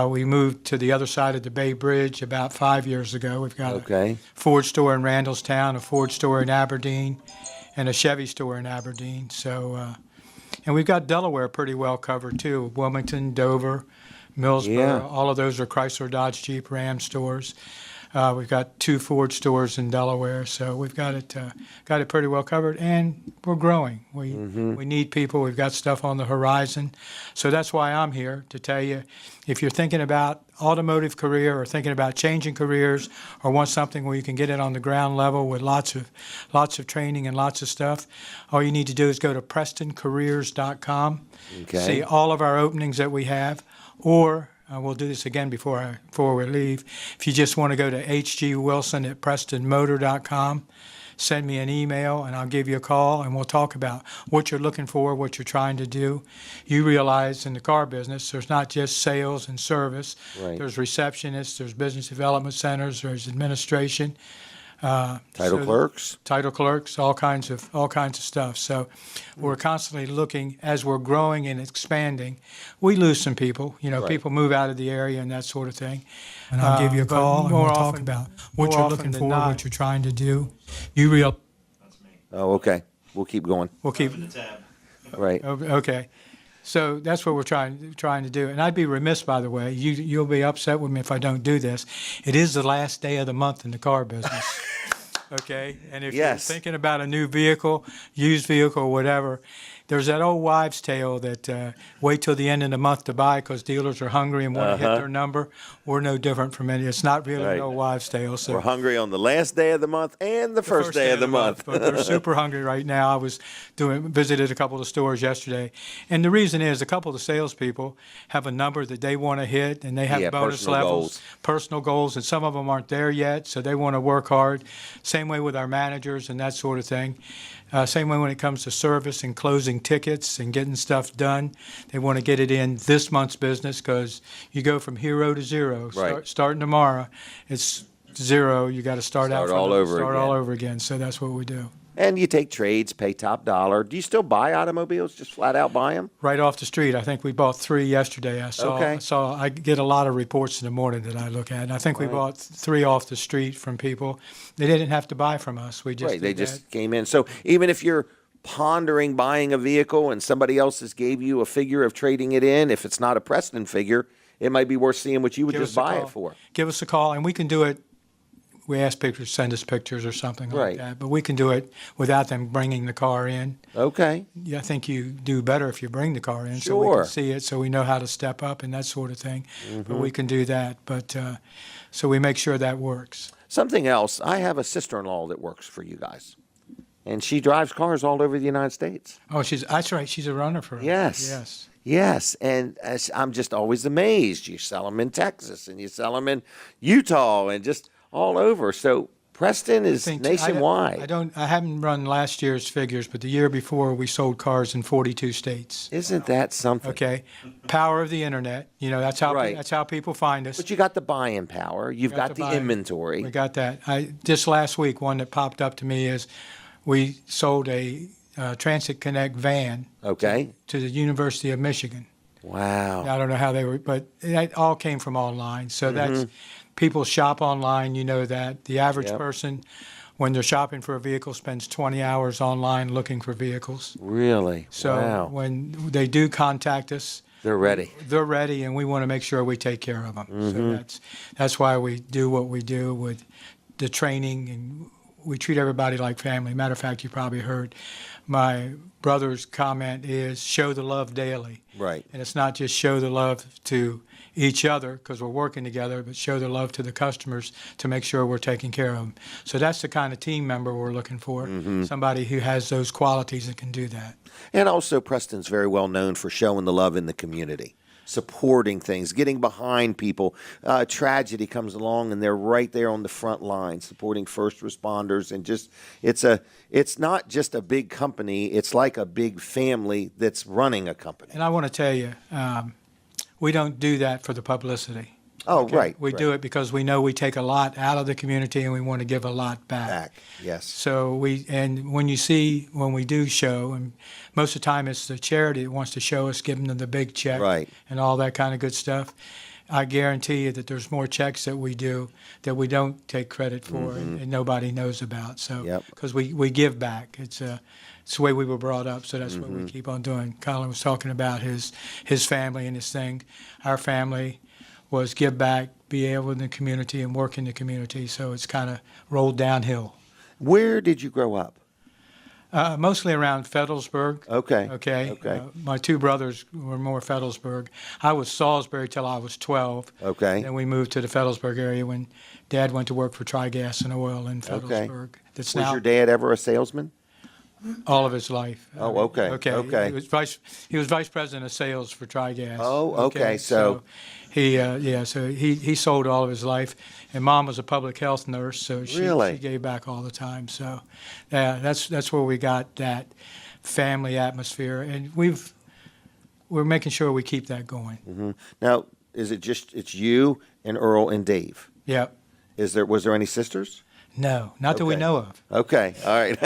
We moved to the other side of the Bay Bridge about 5 years ago. We've got a Ford store in Randallstown, a Ford store in Aberdeen, and a Chevy store in Aberdeen. So, and we've got Delaware pretty well covered too. Wilmington, Dover, Millsboro, all of those are Chrysler, Dodge, Jeep, Ram stores. We've got 2 Ford stores in Delaware, so we've got it pretty well covered, and we're growing. We need people. We've got stuff on the horizon, so that's why I'm here to tell you, if you're thinking about automotive career or thinking about changing careers or want something where you can get it on the ground level with lots of training and lots of stuff, all you need to do is go to PrestonCareers.com, see all of our openings that we have, or we'll do this again before we leave. If you just want to go to HG Wilson at PrestonMotor.com, send me an email and I'll give you a call and we'll talk about what you're looking for, what you're trying to do. You realize in the car business, there's not just sales and service. Right. There's receptionists, there's business development centers, there's administration. Title clerks, all kinds of stuff. So we're constantly looking as we're growing and expanding. We lose some people, Right. people move out of the area and that sort of thing. And I'll give you a call and we'll talk about what you're looking for, what you're trying to do. Oh, okay. We'll keep going. We'll keep. Right. Okay. So that's what we're trying to do. And I'd be remiss, by the way, you'll be upset with me if I don't do this. It is the last day of the month in the car business. Okay? And if you're thinking about a new vehicle, used vehicle, whatever, there's that old wives' tale that wait till the end of the month to buy because dealers are hungry and want to hit their number. We're no different from any. It's not really an old wives' tale. So we're hungry on the last day of the month and the first day of the month. But they're super hungry right now. I visited a couple of stores yesterday. And the reason is a couple of the salespeople have a number that they want to hit and they have bonus levels, personal goals, and some of them aren't there yet, so they want to work hard. Same way with our managers and that sort of thing. Same way when it comes to service and closing tickets and getting stuff done. They want to get it in this month's business because you go from hero to zero. Right. Starting tomorrow, it's zero. You got to start all over again. So that's what we do. And you take trades, pay top dollar. Do you still buy automobiles? Just flat out buy them? Right off the street. I think we bought 3 yesterday. I get a lot of reports in the morning that I look at. And I think we bought 3 off the street from people. They didn't have to buy from us. We just They just came in. So even if you're pondering buying a vehicle and somebody else has gave you a figure of trading it in, if it's not a Preston figure, it might be worth seeing what you would just buy it for. Give us a call, and we can do it. We ask people to send us pictures or something like that, but we can do it without them bringing the car in. Okay. Yeah, I think you do better if you bring the car in so we can see it, so we know how to step up and that sort of thing. But we can do that. But so we make sure that works. Something else, I have a sister-in-law that works for you guys, and she drives cars all over the United States. Oh, that's right. She's a runner for us. Yes. Yes, and I'm just always amazed. You sell them in Texas, and you sell them in Utah, and just all over. So Preston is nationwide. I haven't run last year's figures, but the year before we sold cars in 42 states. Isn't that something? Okay. Power of the internet. That's how people find us. But you got the buying power. You've got the inventory. We got that. Just last week, one that popped up to me is we sold a Transit Connect van to the University of Michigan. Wow. I don't know how they were, but it all came from online. So that's people shop online, you know that. The average person, when they're shopping for a vehicle, spends 20 hours online looking for vehicles. Really? So when they do contact us, they're ready. They're ready, and we want to make sure we take care of them. So that's why we do what we do with the training, and we treat everybody like family. Matter of fact, you probably heard my brother's comment is show the love daily. Right. And it's not just show the love to each other because we're working together, but show the love to the customers to make sure we're taking care of them. So that's the kind of team member we're looking for, somebody who has those qualities that can do that. And also Preston's very well known for showing the love in the community, supporting things, getting behind people. Tragedy comes along and they're right there on the front line supporting first responders, and just it's not just a big company, it's like a big family that's running a company. And I want to tell you, we don't do that for the publicity. Oh, right. We do it because we know we take a lot out of the community and we want to give a lot back. Yes. So when we do show, and most of the time it's the charity that wants to show us, giving them the big check and all that kind of good stuff. I guarantee you that there's more checks that we do that we don't take credit for and nobody knows about. So because we give back. It's the way we were brought up, so that's what we keep on doing. Colin was talking about his family and his thing. Our family was give back, be able in the community, and work in the community. So it's kind of rolled downhill. Where did you grow up? Mostly around Fedelsburg. Okay. My 2 brothers were more Fedelsburg. I was Salisbury till I was 12. Okay. Then we moved to the Fedelsburg area when Dad went to work for Tri-Gas and Oil in Fedelsburg. Was your dad ever a salesman? all of his life. Oh, okay. Okay. He was vice president of sales for Trigas. Oh, okay. So he sold all of his life, and Mom was a public health nurse, so she gave back all the time. So, yeah, that's where we got that family atmosphere, and we're making sure we keep that going. Mm-hmm. Now, is it just it's you and Earl and Dave? Yep. Was there any sisters? No, not that we know of. Okay, all right.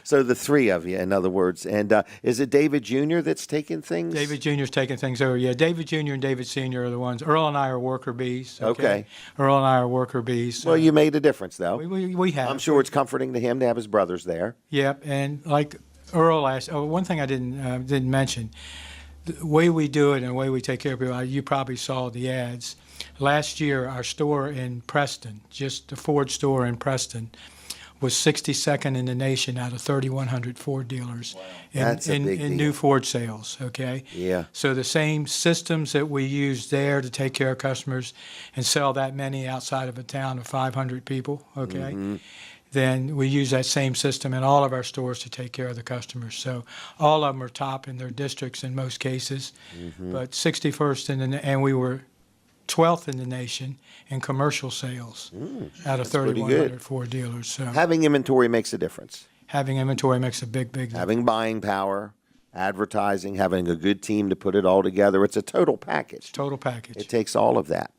So the three of you, in other words. And is it David Jr. that's taking things? David Jr.'s taking things over. Yeah, David Jr. and David Sr. are the ones. Earl and I are worker bees. Okay. Earl and I are worker bees. Well, you made a difference, though. We have. I'm sure it's comforting to him to have his brothers there. Yep, and like Earl asked, one thing I didn't mention, the way we do it and the way we take care of people, you probably saw the ads. Last year, our store in Preston, just the Ford store in Preston, was 62nd in the nation out of 3,100 Ford dealers in new Ford sales, okay? Yeah. So the same systems that we use there to take care of customers and sell that many outside of a town of 500 people, okay? Mm-hmm. Then we use that same system in all of our stores to take care of the customers. So all of them are top in their districts in most cases, but 61st and we were 12th in the nation in commercial sales out of 3,100 Ford dealers. So having inventory makes a difference. Having inventory makes a big difference. Having buying power, advertising, having a good team to put it all together. It's a total package. Total package. It takes all of that.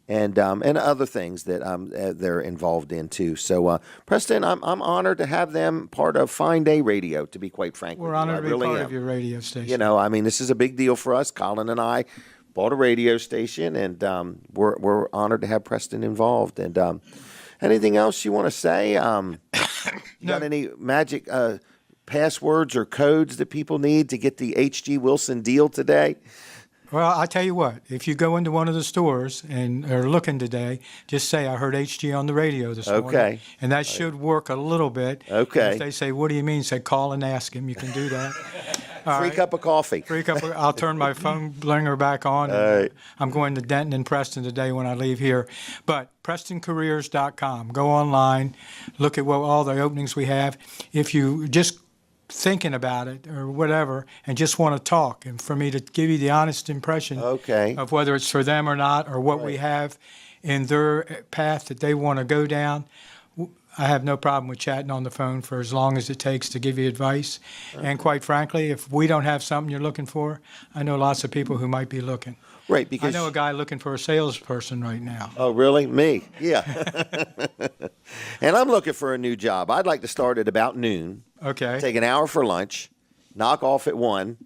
And other things that they're involved in too. So, Preston, I'm honored to have them part of Fine Day Radio. To be quite frank, we're honored to be part of your radio station. You know, I mean, this is a big deal for us. Colin and I bought a radio station, and we're honored to have Preston involved. And anything else you want to say? Got any magic passwords or codes that people need to get the H.G. Wilson deal today? Well, I tell you what, if you go into one of the stores and are looking today, just say, I heard HG on the radio this morning. Okay. And that should work a little bit. Okay. If they say, what do you mean? Say, call and ask him. You can do that. Free cup of coffee. I'll turn my phone blinger back on. Right. I'm going to Denton and Preston today when I leave here. But PrestonCareers.com. Go online, look at all the openings we have. If you just thinking about it or whatever and just want to talk and for me to give you the honest impression of whether it's for them or not or what we have in their path that they want to go down, I have no problem with chatting on the phone for as long as it takes to give you advice. And quite frankly, if we don't have something you're looking for, I know lots of people who might be looking. Right, because I know a guy looking for a salesperson right now. Oh, really? Me? Yeah. And I'm looking for a new job. I'd like to start at about noon. Okay. Take an hour for lunch, knock off at 1,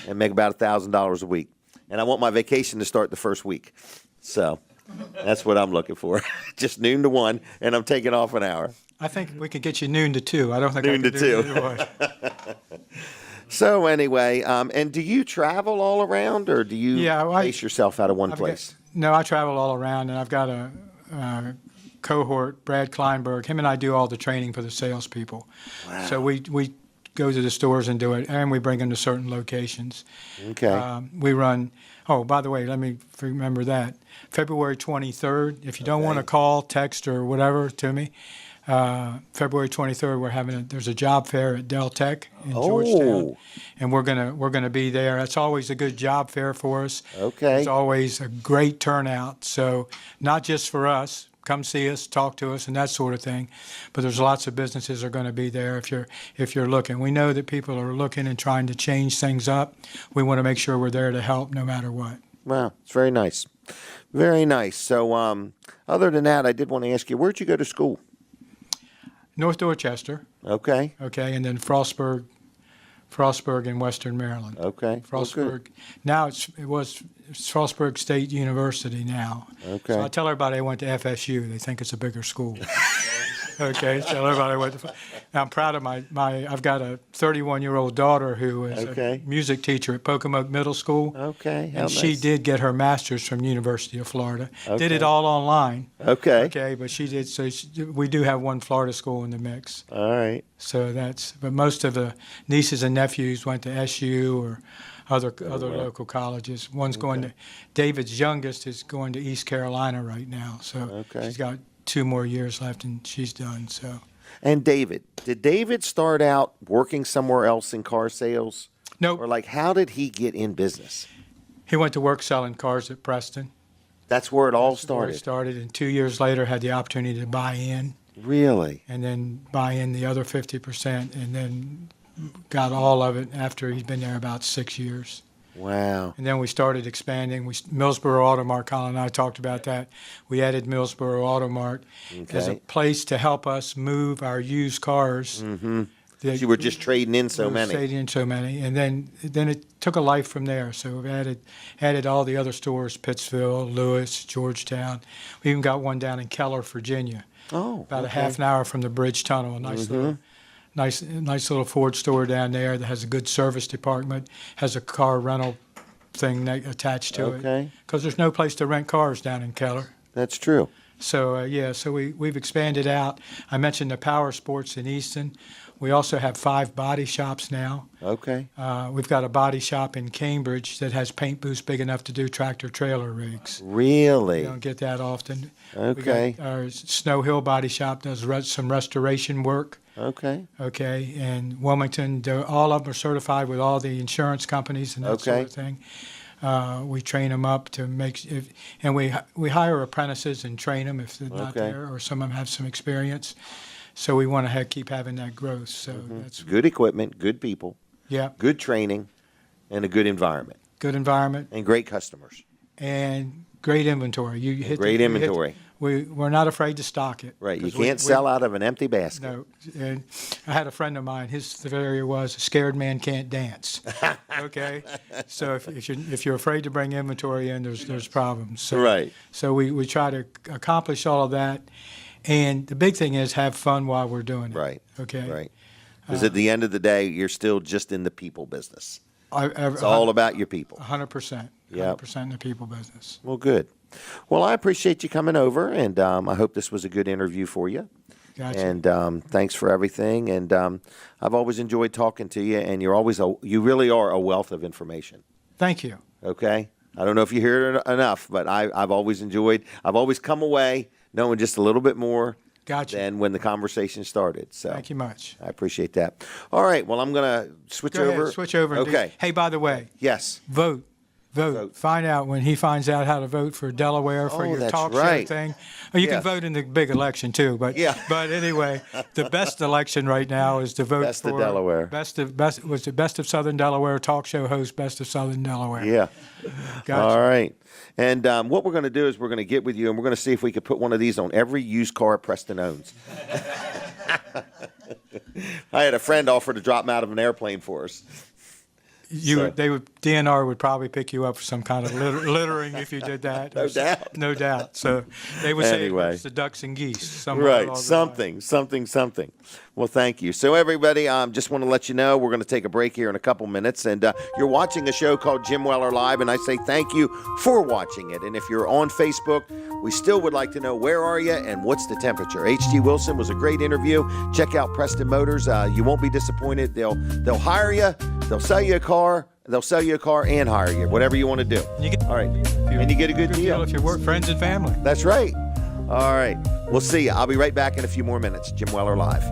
and make about $1,000 a week. And I want my vacation to start the first week. So that's what I'm looking for. Just noon to 1, and I'm taking off an hour. I think we could get you noon to 2. I don't think noon I can to do 2. So anyway, and do you travel all around, or do you base yourself out of one place? No, I travel all around, and I've got a cohort, Brad Kleinberg. Him and I do all the training for the salespeople. Wow. So we go to the stores and do it, and we bring them to certain locations. Okay. We run. Oh, by the way, let me remember that. February 23rd. If you don't want to call, text, or whatever to me. February 23rd, there's a job fair at Del Tech in Georgetown, and we're gonna be there. That's always a good job fair for us. Okay. It's always a great turnout. So not just for us, come see us, talk to us, and that sort of thing. But there's lots of businesses are going to be there if you're looking. We know that people are looking and trying to change things up. We want to make sure we're there to help no matter what. Wow, it's very nice, very nice. So other than that, I did want to ask you, where'd you go to school? North Dorchester. Okay. Okay, and then Frostburg in Western Maryland. Okay. Frostburg. Now it was Frostburg State University now. Okay. So I tell everybody I went to FSU. They think it's a bigger school. Okay, tell everybody I went to. I'm proud of my. I've got a 31-year-old daughter who is a music teacher at Pocomoke Middle School. Okay. And she did get her master's from University of Florida. Did it all online. Okay. Okay, but she did. So we do have one Florida school in the mix. All right. So but most of the nieces and nephews went to SU or other local colleges. One's going to, David's youngest is going to East Carolina right now. So she's got 2 more years left and she's done. So And David, did David start out working somewhere else in car sales? No. Or like, how did he get in business? He went to work selling cars at Preston. That's where it all Where started. he started, and 2 years later had the opportunity to buy in. Really? And then buy in the other 50%, and then got all of it after he'd been there about 6 years. Wow. And then we started expanding. Millsboro Automart, Colin and I talked about that. We added Millsboro Automart as a place to help us move our used cars. Mm-hmm. You were just trading in so many. Trading in so many. And then it took a life from there. So we've added all the other stores, Pittsville, Lewis, Georgetown. We even got one down in Keller, Virginia. Oh, about a half an hour from the Bridge Tunnel. A nice little Ford store down there that has a good service department, has a car rental thing attached to it. Because there's no place to rent cars down in Keller. That's true. So, so we've expanded out. I mentioned the Power Sports in Easton. We also have 5 body shops now. Okay. We've got a body shop in Cambridge that has paint booths big enough to do tractor-trailer rigs. Really? You don't get that often. Okay. We got our Snow Hill body shop does some restoration work. Okay. Okay, and Wilmington, all of them are certified with all the insurance companies and that sort of thing. We train them up to and we hire apprentices and train them if they're not there, or some of them have some experience. So we want to keep having that growth. So that's good equipment, good people. Yeah. Good training, and a good environment. Good environment. And great customers. And great inventory. Great inventory. We're not afraid to stock it. Right. You can't sell out of an empty basket. No. And I had a friend of mine. His theory was a scared man can't dance. Okay. So if you're afraid to bring inventory in, there's problems. So, right. So we try to accomplish all of that. And the big thing is have fun while we're doing it. Right. Okay. Right. Because at the end of the day, you're still just in the people business. It's all about your people. 100%. 100% in the people business. Well, good. Well, I appreciate you coming over, and I hope this was a good interview for you. Gotcha. And thanks for everything. And I've always enjoyed talking to you, and you really are a wealth of information. Thank you. Okay. I don't know if you hear it enough, but I've always come away knowing just a little bit more than when the conversation started. So thank you much. I appreciate that. All right. Well, I'm going to switch over. Switch over. Okay. Hey, by the way. Yes. Vote. Find out when he finds out how to vote for Delaware for your talk show thing. Or you can vote in the big election too. But But anyway, the best election right now is to vote Best for of Delaware. Best of Southern Delaware talk show host. Best of Southern Delaware. Yeah. Gotcha. All right. And what we're going to do is we're going to get with you, and we're going to see if we could put one of these on every used car Preston owns. I had a friend offer to drop them out of an airplane for us. DNR would probably pick you up for some kind of littering if you did that. No doubt. So they would say it's the ducks and geese. Right. Something. Well, thank you. So everybody, just want to let you know we're going to take a break here in a couple minutes, and you're watching a show called Jim Weller Live, and I say thank you for watching it. And if you're on Facebook, we still would like to know where are you and what's the temperature. H.G. Wilson was a great interview. Check out Preston Motors. You won't be disappointed. They'll hire you. They'll sell you a car. They'll sell you a car and hire you, whatever you want to do. All right. And you get a good deal. If you work friends and family. That's right. All right. We'll see you. I'll be right back in a few more minutes. Jim Weller Live.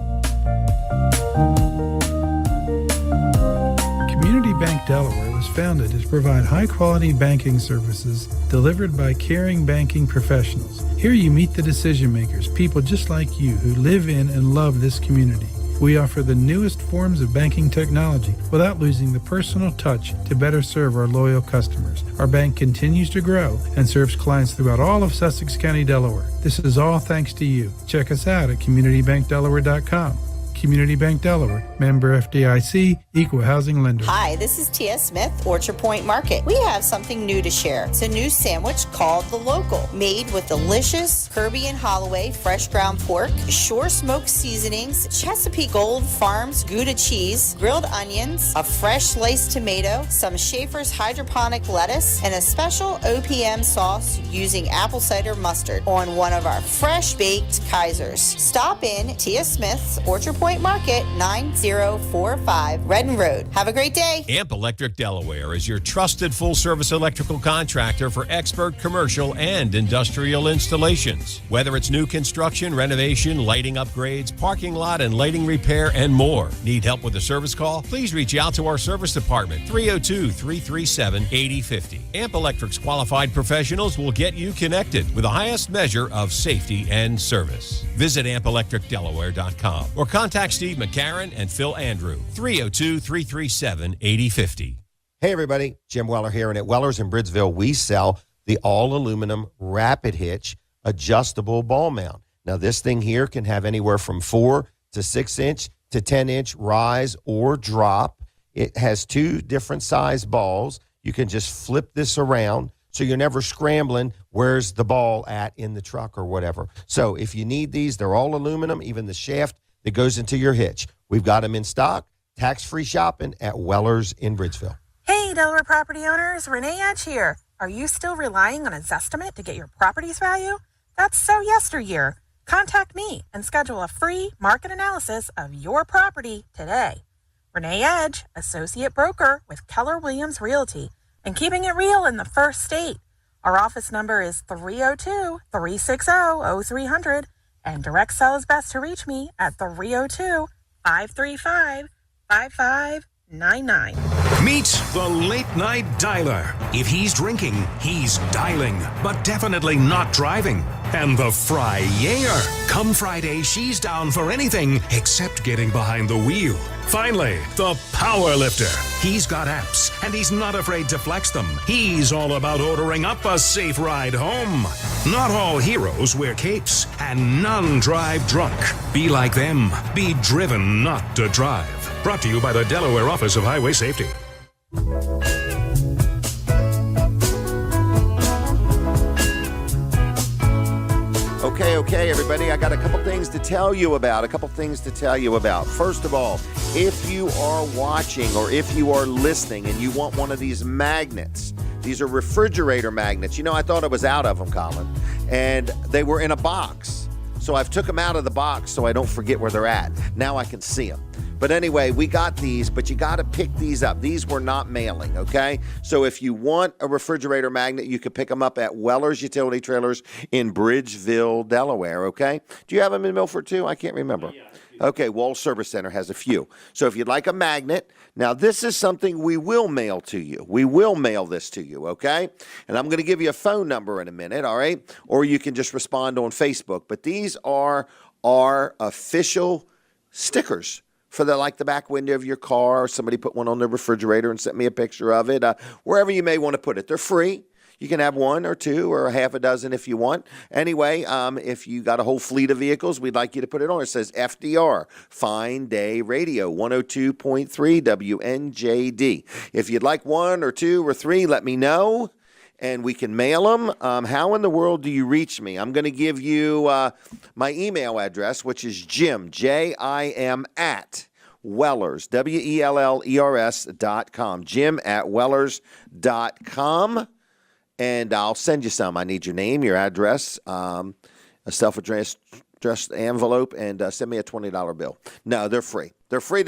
Community Bank Delaware was founded to provide high-quality banking services delivered by caring banking professionals. Here you meet the decision makers, people just like you who live in and love this community. We offer the newest forms of banking technology without losing the personal touch to better serve our loyal customers. Our bank continues to grow and serves clients throughout all of Sussex County, Delaware. This is all thanks to you. Check us out at communitybankdelaware.com. Community Bank Delaware, member FDIC, equal housing lender. Hi, this is Tia Smith, Orchard Point Market. We have something new to share. It's a new sandwich called The Local, made with delicious Kirby and Holloway fresh ground pork, shore smoked seasonings, Chesapeake Gold Farms Gouda cheese, grilled onions, a fresh sliced tomato, some Schaefer's hydroponic lettuce, and a special OPM sauce using apple cider mustard on one of our fresh baked Kaisers. Stop in Tia Smith's Orchard Point Market, 9045 Red Trenton Road. Have a great day. AMP Electric Delaware is your trusted full-service electrical contractor for expert commercial and industrial installations. Whether it's new construction, renovation, lighting upgrades, parking lot and lighting repair, and more. Need help with a service call? Please reach out to our service department, 302-337-8050. AMP Electric's qualified professionals will get you connected with the highest measure of safety and service. Visit ampelectricdelaware.com or contact Steve McCarron and Phil Andrew, 302-337-8050. Hey, everybody. Jim Weller here. And at Weller's in Bridgeville, we sell the all-aluminum Rapid Hitch adjustable ball mount. Now, this thing here can have anywhere from 4 to 6 inch to 10 inch rise or drop. It has 2 different size balls. You can just flip this around so you're never scrambling, where's the ball at in the truck or whatever. So if you need these, they're all aluminum, even the shaft that goes into your hitch. We've got them in stock. Tax-free shopping at Weller's in Bridgeville. Hey, Delaware property owners, Renee Edge here. Are you still relying on a Zestimate to get your property's value? That's so yesteryear. Contact me and schedule a free market analysis of your property today. Renee Edge, Associate Broker with Keller Williams Realty, and keeping it real in the first state. Our office number is 302-360-0300, and direct sell is best to reach me at 302-535-5599. Meet the late night dialer. If he's drinking, he's dialing, but definitely not driving. And the Fryayer. Come Friday, she's down for anything except getting behind the wheel. Finally, the power lifter. He's got apps, and he's not afraid to flex them. He's all about ordering up a safe ride home. Not all heroes wear capes, and none drive drunk. Be like them. Be driven not to drive. Brought to you by the Delaware Office of Highway Safety. Okay, everybody. I got a couple things to tell you about. First of all, if you are watching or if you are listening and you want one of these magnets, these are refrigerator magnets. You know, I thought I was out of them, Colin, and they were in a box. So I've took them out of the box so I don't forget where they're at. Now I can see them. But anyway, we got these, but you got to pick these up. These were not mailing, okay? So if you want a refrigerator magnet, you can pick them up at Weller's Utility Trailers in Bridgeville, Delaware, okay? Do you have them in Milford too? I can't remember. Okay, Wall Service Center has a few. So if you'd like a magnet, now this is something we will mail to you. We will mail this to you, okay? And I'm going to give you a phone number in a minute, all right? Or you can just respond on Facebook. But these are our official stickers for the back window of your car, or somebody put one on the refrigerator and sent me a picture of it, wherever you may want to put it. They're free. You can have 1 or 2 or half a dozen if you want. Anyway, if you got a whole fleet of vehicles, we'd like you to put it on. It says FDR, Fine Day Radio, 102.3 WNJD. If you'd like 1 or 2 or 3, let me know, and we can mail them. How in the world do you reach me? I'm going to give you my email address, which is Jim, Jim, at Wellers, WELLERS.com. Jim at Wellers.com. And I'll send you some. I need your name, your address, a self-addressed envelope, and send me a $20 bill. No, they're free. They're free.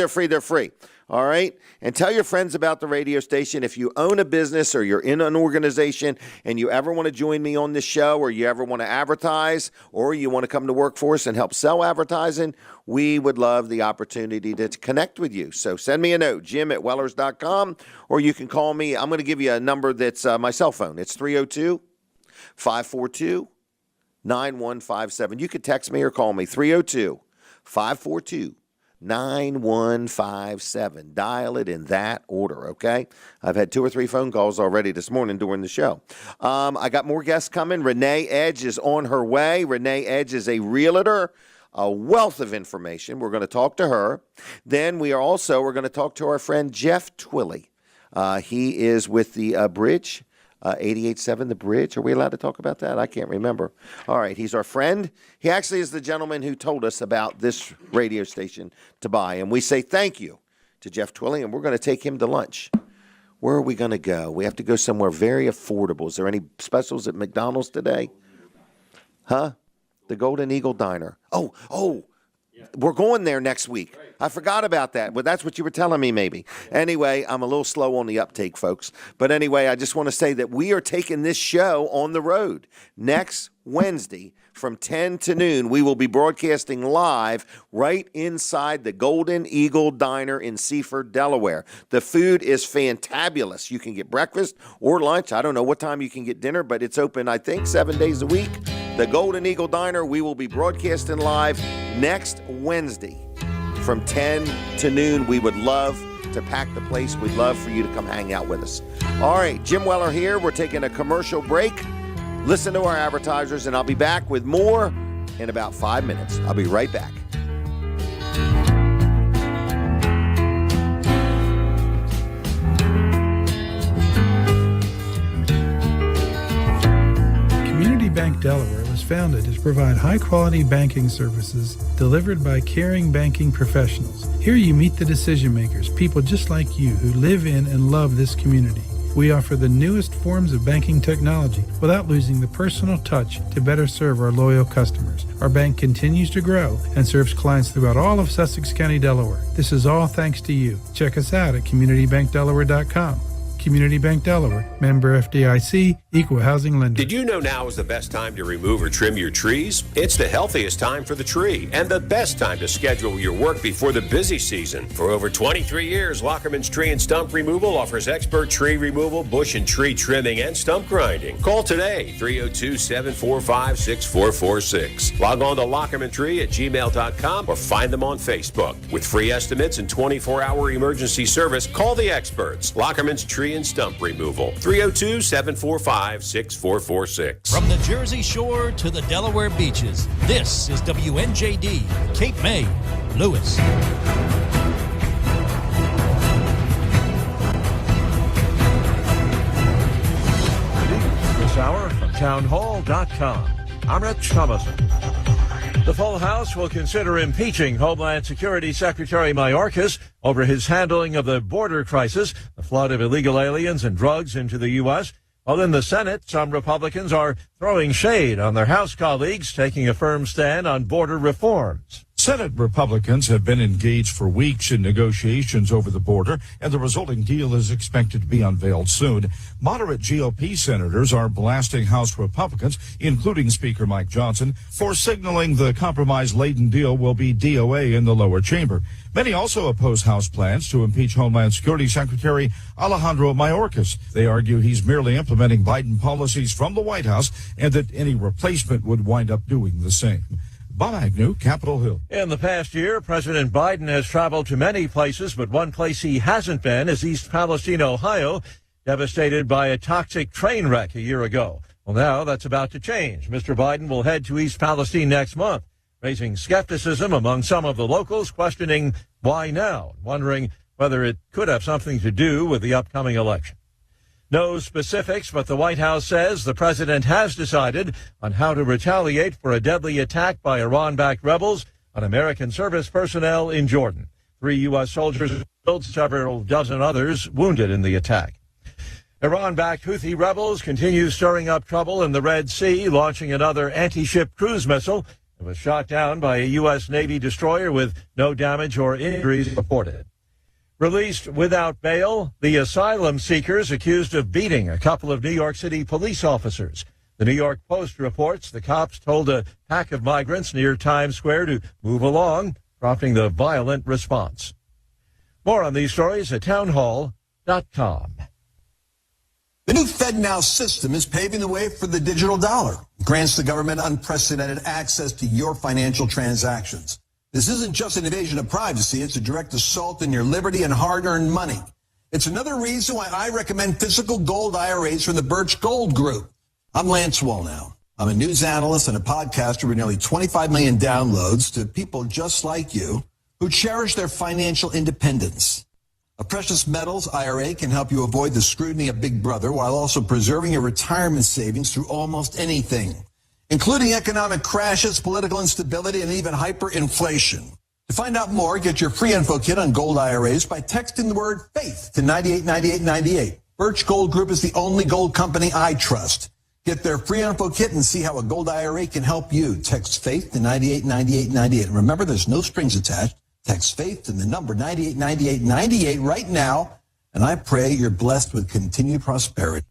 All right? And tell your friends about the radio station. If you own a business or you're in an organization and you ever want to join me on this show, or you ever want to advertise, or you want to come to work for us and help sell advertising, we would love the opportunity to connect with you. So send me a note, Jim at Wellers.com, or you can call me. I'm going to give you a number that's my cell phone. It's 302-542-9157. You could text me or call me, 302-542-9157. 9157. Dial it in that order, okay? I've had 2 or 3 phone calls already this morning during the show. I got more guests coming. Renee Edge is on her way. Renee Edge is a realtor, a wealth of information. We're going to talk to her. Then we're going to talk to our friend Jeff Twilley. He is with the Bridge. 88.7 The Bridge. Are we allowed to talk about that? I can't remember. All right, he's our friend. He actually is the gentleman who told us about this radio station to buy. And we say thank you to Jeff Twilley, and we're going to take him to lunch. Where are we going to go? We have to go somewhere very affordable. Is there any specials at McDonald's today? Huh? The Golden Eagle Diner. Oh, We're going there next week. I forgot about that. Well, that's what you were telling me maybe. Anyway, I'm a little slow on the uptake, folks. But anyway, I just want to say that we are taking this show on the road. Next Wednesday from 10 to noon, we will be broadcasting live right inside the Golden Eagle Diner in Seaford, Delaware. The food is fantabulous. You can get breakfast or lunch. I don't know what time you can get dinner, but it's open, I think, 7 days a week. The Golden Eagle Diner, we will be broadcasting live next Wednesday from 10 to noon. We would love to pack the place. We'd love for you to come hang out with us. All right, Jim Weller here. We're taking a commercial break. Listen to our advertisers, and I'll be back with more in about 5 minutes. I'll be right back. Community Bank Delaware was founded to provide high-quality banking services delivered by caring banking professionals. Here you meet the decision makers, people just like you who live in and love this community. We offer the newest forms of banking technology without losing the personal touch to better serve our loyal customers. Our bank continues to grow and serves clients throughout all of Sussex County, Delaware. This is all thanks to you. Check us out at communitybankdelaware.com. Community Bank Delaware, member FDIC, equal housing lender. Did you know now is the best time to remove or trim your trees? It's the healthiest time for the tree and the best time to schedule your work before the busy season. For over 23 years, Lockerman's Tree and Stump Removal offers expert tree removal, bush and tree trimming, and stump grinding. Call today, 302-745-6446. Log on to LockermanTree@gmail.com or find them on Facebook. With free estimates and 24-hour emergency service, call the experts. Lockerman's Tree and Stump Removal, 302-745-6446. From the Jersey Shore to the Delaware beaches, this is WNJD, Cape May, Lewis. This hour from townhall.com. I'm Rich Thomason. The full House will consider impeaching Homeland Security Secretary Mayorkas over his handling of the border crisis, the flood of illegal aliens and drugs into the U.S. While in the Senate, some Republicans are throwing shade on their House colleagues, taking a firm stand on border reforms. Senate Republicans have been engaged for weeks in negotiations over the border, and the resulting deal is expected to be unveiled soon. Moderate GOP senators are blasting House Republicans, including Speaker Mike Johnson, for signaling the compromise-laden deal will be DOA in the lower chamber. Many also oppose House plans to impeach Homeland Security Secretary Alejandro Mayorkas. They argue he's merely implementing Biden policies from the White House and that any replacement would wind up doing the same. Bob Agnew, Capitol Hill. In the past year, President Biden has traveled to many places, but one place he hasn't been is East Palestine, Ohio, devastated by a toxic train wreck a year ago. Well, now that's about to change. Mr. Biden will head to East Palestine next month, raising skepticism among some of the locals, questioning why now, wondering whether it could have something to do with the upcoming election. No specifics, but the White House says the president has decided on how to retaliate for a deadly attack by Iran-backed rebels on American service personnel in Jordan. 3 U.S. soldiers killed, several dozen others wounded in the attack. Iran-backed Houthi rebels continue stirring up trouble in the Red Sea, launching another anti-ship cruise missile. It was shot down by a U.S. Navy destroyer with no damage or injuries reported. Released without bail, the asylum seekers accused of beating a couple of New York City police officers. The New York Post reports the cops told a pack of migrants near Times Square to move along, prompting the violent response. More on these stories at townhall.com. The new FedNow system is paving the way for the digital dollar. It grants the government unprecedented access to your financial transactions. This isn't just an invasion of privacy, it's a direct assault on your liberty and hard-earned money. It's another reason why I recommend physical gold IRAs from the Birch Gold Group. I'm Lance Wallnow. I'm a news analyst and a podcaster with nearly 25 million downloads to people just like you who cherish their financial independence. A precious metals IRA can help you avoid the scrutiny of Big Brother while also preserving your retirement savings through almost anything, including economic crashes, political instability, and even hyperinflation. To find out more, get your free info kit on gold IRAs by texting the word FAITH to 989898. Birch Gold Group is the only gold company I trust. Get their free info kit and see how a gold IRA can help you. Text FAITH to 989898. Remember, there's no strings attached. Text FAITH to the number 989898 right now, and I pray you're blessed with continued prosperity.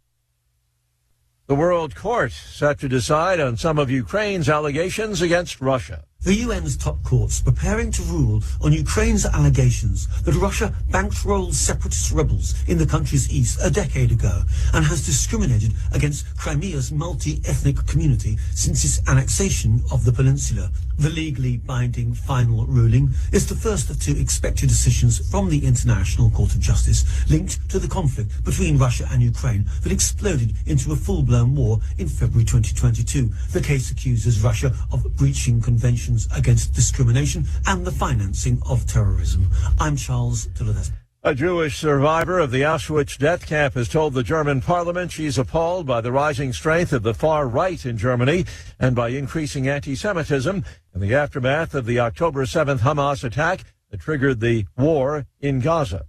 The World Court set to decide on some of Ukraine's allegations against Russia. The UN's top court's preparing to rule on Ukraine's allegations that Russia bankrolled separatist rebels in the country's east a decade ago and has discriminated against Crimea's multi-ethnic community since its annexation of the peninsula. The legally binding final ruling is the first of two expected decisions from the International Court of Justice linked to the conflict between Russia and Ukraine that exploded into a full-blown war in February 2022. The case accuses Russia of breaching conventions against discrimination and the financing of terrorism. I'm Charles Tillades. A Jewish survivor of the Auschwitz death camp has told the German parliament she's appalled by the rising strength of the far right in Germany and by increasing anti-Semitism in the aftermath of the October 7th Hamas attack that triggered the war in Gaza.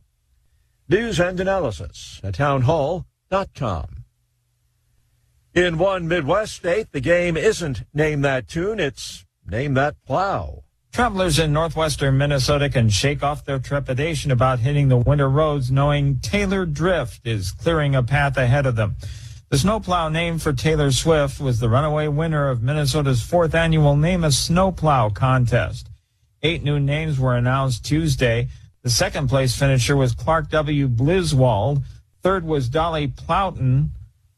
News and analysis at townhall.com. In one Midwest state, the game isn't Name That Tune, it's Name That Plow. Travelers in northwestern Minnesota can shake off their trepidation about hitting the winter roads knowing Taylor Drift is clearing a path ahead of them. The snowplow named for Taylor Swift was the runaway winner of Minnesota's 4th annual Name a Snowplow contest. 8 new names were announced Tuesday. The second place finisher was Clark W. Bliswald. Third was Dolly Plowton.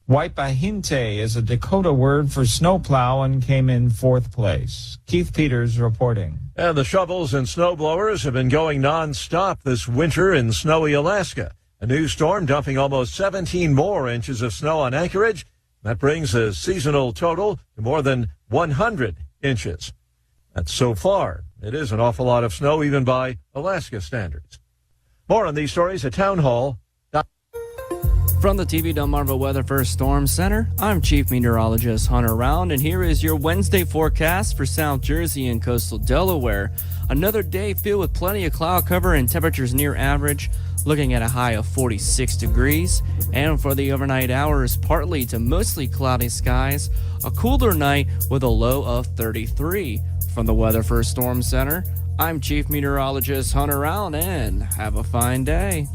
Waipahinte is a Dakota word for snowplow and came in 4th place. Keith Peters reporting. And the shovels and snowblowers have been going nonstop this winter in snowy Alaska. A new storm dumping almost 17 more inches of snow on Anchorage. That brings the seasonal total to more than 100 inches. That's so far. It is an awful lot of snow even by Alaska standards. More on these stories at townhall.com. From the TV Delmarva Weather First Storm Center, I'm Chief Meteorologist Hunter Round, and here is your Wednesday forecast for South Jersey and coastal Delaware. Another day filled with plenty of cloud cover and temperatures near average, looking at a high of 46 degrees. And for the overnight hours, partly to mostly cloudy skies, a cooler night with a low of 33. From the Weather First Storm Center, I'm Chief Meteorologist Hunter Round, and have a fine day.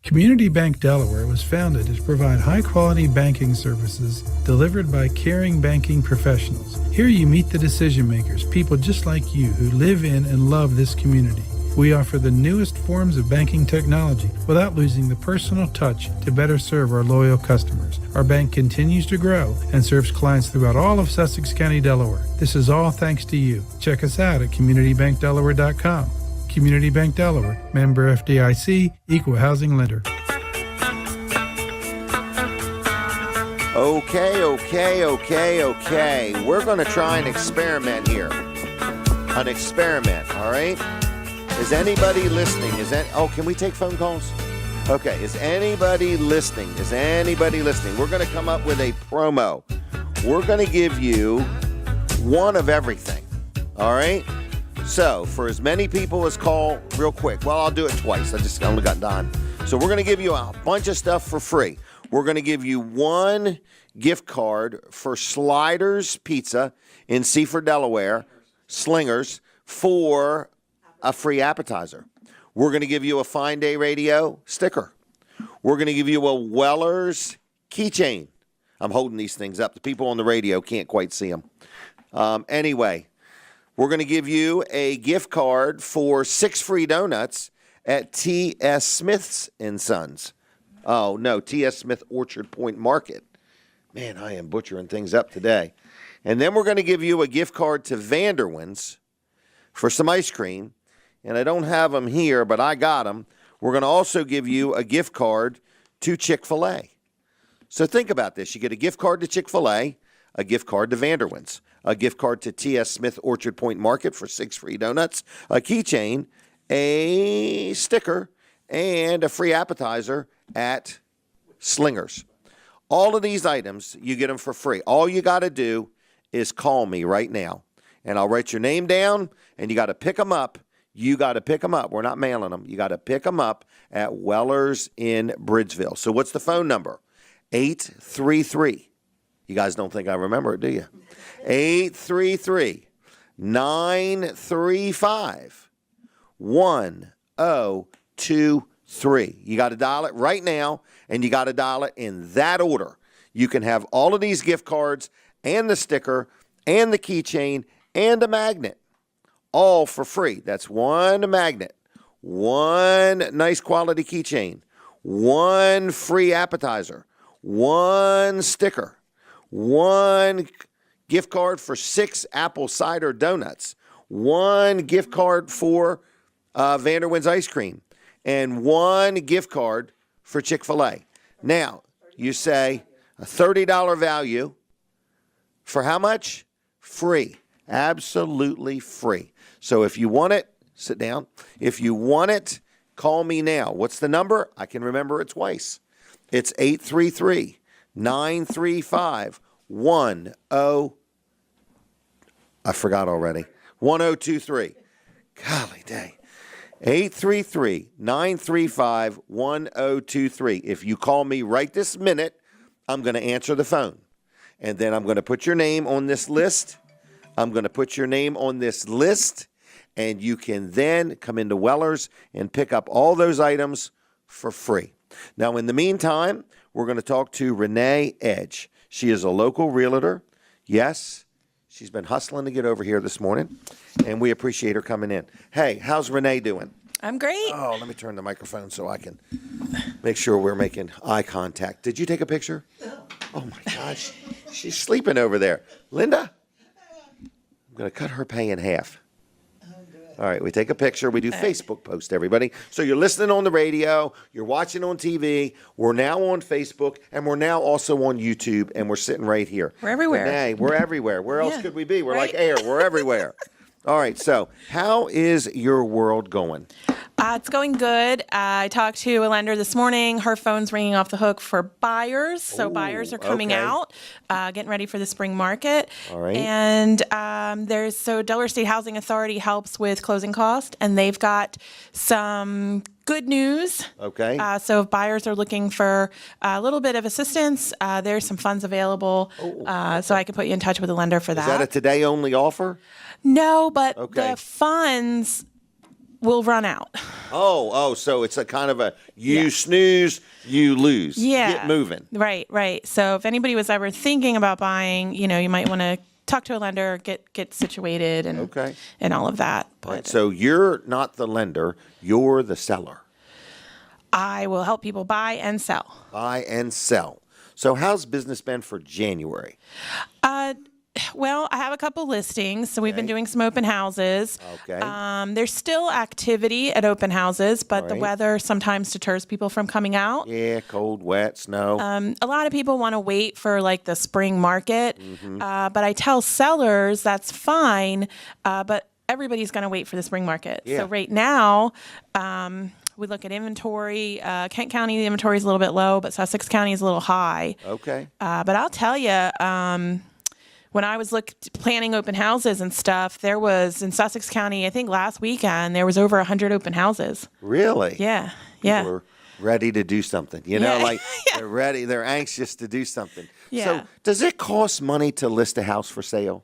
Community Bank Delaware was founded to provide high-quality banking services delivered by caring banking professionals. Here you meet the decision makers, people just like you who live in and love this community. We offer the newest forms of banking technology without losing the personal touch to better serve our loyal customers. Our bank continues to grow and serves clients throughout all of Sussex County, Delaware. This is all thanks to you. Check us out at communitybankdelaware.com. Community Bank Delaware, member FDIC, equal housing lender. Okay. We're going to try an experiment here. An experiment, all right? Is anybody listening? Can we take phone calls? Okay, is anybody listening? We're going to come up with a promo. We're going to give you one of everything, all right? So, for as many people as call real quick, well, I'll do it twice. I just only got done. So, we're going to give you a bunch of stuff for free. We're going to give you one gift card for Sliders Pizza in Seaford, Delaware, Slingers, for a free appetizer. We're going to give you a Fine Day Radio sticker. We're going to give you a Weller's keychain. I'm holding these things up. The people on the radio can't quite see them. Anyway. We're going to give you a gift card for 6 free donuts at T.S. Smith's & Sons. Oh, no, T.S. Smith Orchard Point Market. Man, I am butchering things up today. And then we're going to give you a gift card to Vanderwin's for some ice cream. And I don't have them here, but I got them. We're going to also give you a gift card to Chick-fil-A. So think about this. You get a gift card to Chick-fil-A, a gift card to Vanderwin's, a gift card to T.S. Smith Orchard Point Market for 6 free donuts, a keychain, a sticker, and a free appetizer at Slingers. All of these items, you get them for free. All you got to do is call me right now, and I'll write your name down, and you got to pick them up. We're not mailing them. You got to pick them up at Weller's in Bridgeville. So what's the phone number? 833 You guys don't think I remember it, do you? 833-935-1023. You got to dial it right now, and you got to dial it in that order. You can have all of these gift cards and the sticker and the keychain and a magnet, all for free. That's one magnet, one nice quality keychain, one free appetizer, one sticker, one gift card for 6 apple cider donuts, one gift card for Vanderwin's ice cream, and one gift card for Chick-fil-A. Now, you say a $30 value for how much? Free. Absolutely free. So if you want it, sit down. If you want it, call me now. What's the number? I can remember it twice. It's 833-935-10. I forgot already. 1023. Golly day. 833-935-1023. If you call me right this minute, I'm going to answer the phone. And then I'm going to put your name on this list. And you can then come into Weller's and pick up all those items for free. Now, in the meantime, we're going to talk to Renee Edge. She is a local realtor. Yes, she's been hustling to get over here this morning, and we appreciate her coming in. Hey, how's Renee doing? I'm great. Oh, let me turn the microphone so I can make sure we're making eye contact. Did you take a picture? No. Oh, my gosh. She's sleeping over there. Linda? I'm going to cut her pay in half. All right, we take a picture. We do Facebook post, everybody. So you're listening on the radio. You're watching on TV. We're now on Facebook, and we're now also on YouTube, and we're sitting right here. We're everywhere. Renee, we're everywhere. Where else could we be? We're like air. We're everywhere. All right, so how is your world going? It's going good. I talked to a lender this morning. Her phone's ringing off the hook for buyers. So buyers are coming out, getting ready for the spring market. All right. And Delaware State Housing Authority helps with closing costs, and they've got some good news. Okay. So if buyers are looking for a little bit of assistance, there's some funds available. So I can put you in touch with a lender for that. Is that a today-only offer? No, but the funds will run out. So it's a kind of a snooze, you lose. Yeah. Get moving. Right. So if anybody was ever thinking about buying, you might want to talk to a lender, get situated and all of that. But right, so you're not the lender, you're the seller. I will help people buy and sell. So how's business been for January? Well, I have a couple listings, so we've been doing some open houses. Okay. There's still activity at open houses, but the weather sometimes deters people from coming out. Yeah, cold, wet, snow. A lot of people want to wait for the spring market, but I tell sellers that's fine, but everybody's going to wait for the spring market. Yeah. So right now, we look at inventory. Kent County, the inventory is a little bit low, but Sussex County is a little high. Okay. But I'll tell you, when I was planning open houses and stuff, there was in Sussex County, I think last weekend, there was over 100 open houses. Really? Yeah. People are ready to do something. They're ready. They're anxious to do something. Yeah. So does it cost money to list a house for sale?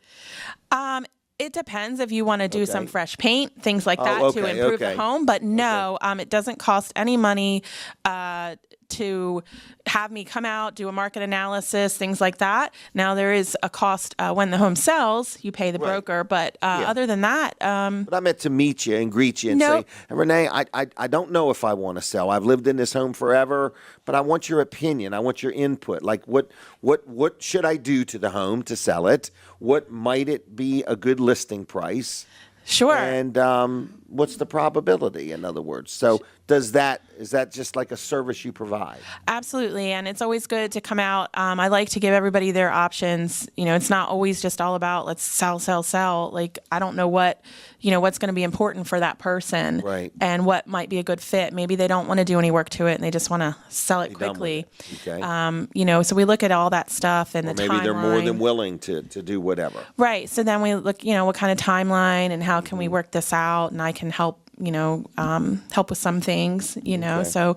It depends if you want to do some fresh paint, things like that to improve the home. But no, it doesn't cost any money to have me come out, do a market analysis, things like that. Now, there is a cost when the home sells, you pay the broker. But other than that... But I meant to meet you and greet you and say, Renee, I don't know if I want to sell. I've lived in this home forever, but I want your opinion. I want your input. Like, what should I do to the home to sell it? What might it be a good listing price? Sure. And what's the probability, in other words? So is that just like a service you provide? Absolutely. And it's always good to come out. I like to give everybody their options. It's not always just all about let's sell. Like, I don't know what's going to be important for that person. Right. And what might be a good fit. Maybe they don't want to do any work to it and they just want to sell it quickly. Okay. So we look at all that stuff and or the maybe timeline. They're more than willing to do whatever. Right. So then we look, what kind of timeline and how can we work this out, and I can help with some things, So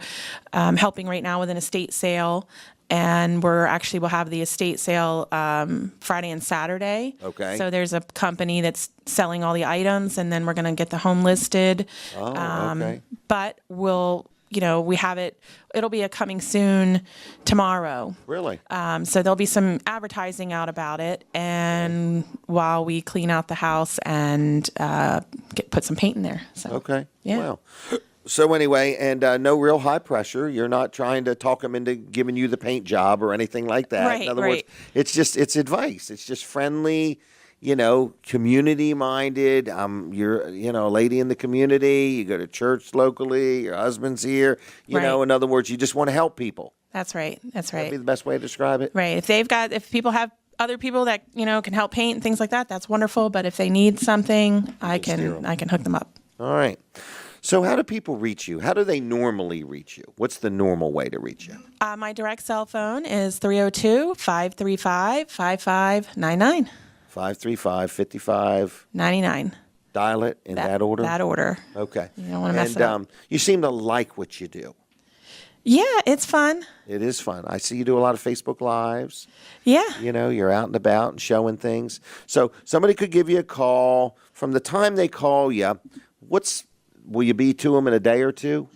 helping right now with an estate sale and we'll have the estate sale Friday and Saturday. Okay. So there's a company that's selling all the items, and then we're going to get the home listed. Okay. But we have it'll be coming soon tomorrow. Really? So there'll be some advertising out about it, and while we clean out the house and put some paint in there. So, Okay. Yeah. Wow. So anyway, and no real high pressure. You're not trying to talk them into giving you the paint job or anything like that. Right, In other right. words, it's advice. It's just friendly, community minded. You're, a lady in the community. You go to church locally. Your husband's here. Right. In other words, you just want to help people. That's right. That'd be the best way to describe it. Right. If people have other people that can help paint and things like that, that's wonderful. But if they need something, I can hook them up. All right. So how do people reach you? How do they normally reach you? What's the normal way to reach you? My direct cell phone is 302-535-5599. 535-5599. Dial it in that order? That order. Okay. You don't want to mess it up. You seem to like what you do. Yeah, it's fun. It is fun. I see you do a lot of Facebook Lives. Yeah. You're out and about and showing things. So somebody could give you a call. From the time they call you, will you be to them in a day or two?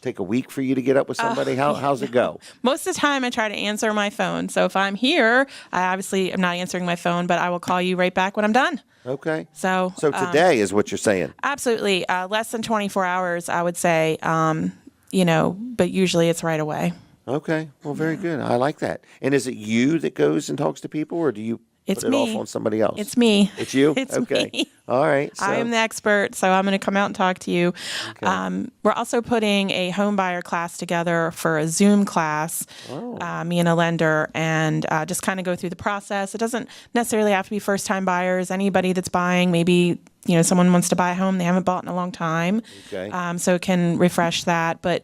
Take a week for you to get up with somebody? How's it go? Most of the time I try to answer my phone. So if I'm here, I obviously am not answering my phone, but I will call you right back when I'm done. Okay. So today is what you're saying? Absolutely. Less than 24 hours, I would say, but usually it's right away. Okay. Well, very good. I like that. And is it you that goes and talks to people, or do you put it off on somebody else? It's me. It's you? It's okay. me. All right. So. I am the expert, so I'm going to come out and talk to you. Okay. We're also putting a home buyer class together for a Zoom class, me and a lender, and just kind of go through the process. It doesn't necessarily have to be first-time buyers. Anybody that's buying, maybe someone wants to buy a home they haven't bought in a long time. Okay. So it can refresh that. But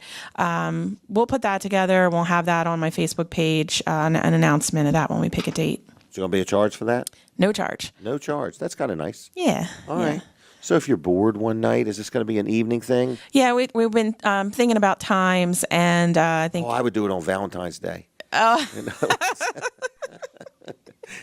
we'll put that together. We'll have that on my Facebook page, an announcement of that when we pick a date. Is there going to be a charge for that? No charge. No charge. That's kind of nice. Yeah. All right. So if you're bored one night, is this going to be an evening thing? Yeah, we've been thinking about times, and I think... I would do it on Valentine's Day. Oh.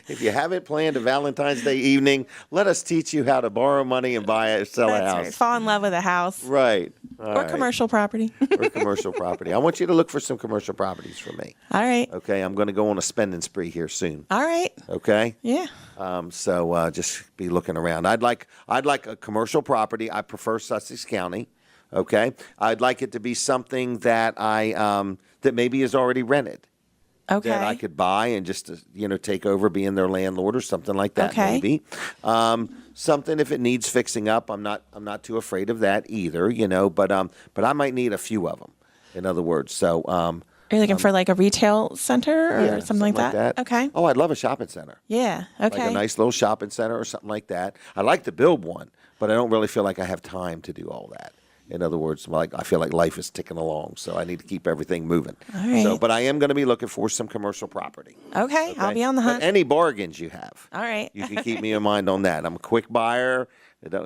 If you haven't planned a Valentine's Day evening, let us teach you how to borrow money and sell a house. Right. Fall in love with a house. Right. Or commercial property. Or commercial property. I want you to look for some commercial properties for me. All right. Okay, I'm going to go on a spending spree here soon. All right. Okay? Yeah. So just be looking around. I'd like a commercial property. I prefer Sussex County. Okay? I'd like it to be something that that maybe is already rented. Okay. That I could buy and just take over being their landlord or something like that. Okay. Maybe something if it needs fixing up. I'm not too afraid of that either. But I might need a few of them. In other words, so. Are you looking for like a retail center or something like that? Okay. Oh, I'd love a shopping center. Yeah. Okay. Like a nice little shopping center or something like that. I like to build one, but I don't really feel like I have time to do all that. In other words, I feel like life is ticking along, so I need to keep everything moving. All right. But I am going to be looking for some commercial property. Okay. I'll be on the hunt. But any bargains you have. All right. You can keep me in mind on that. I'm a quick buyer.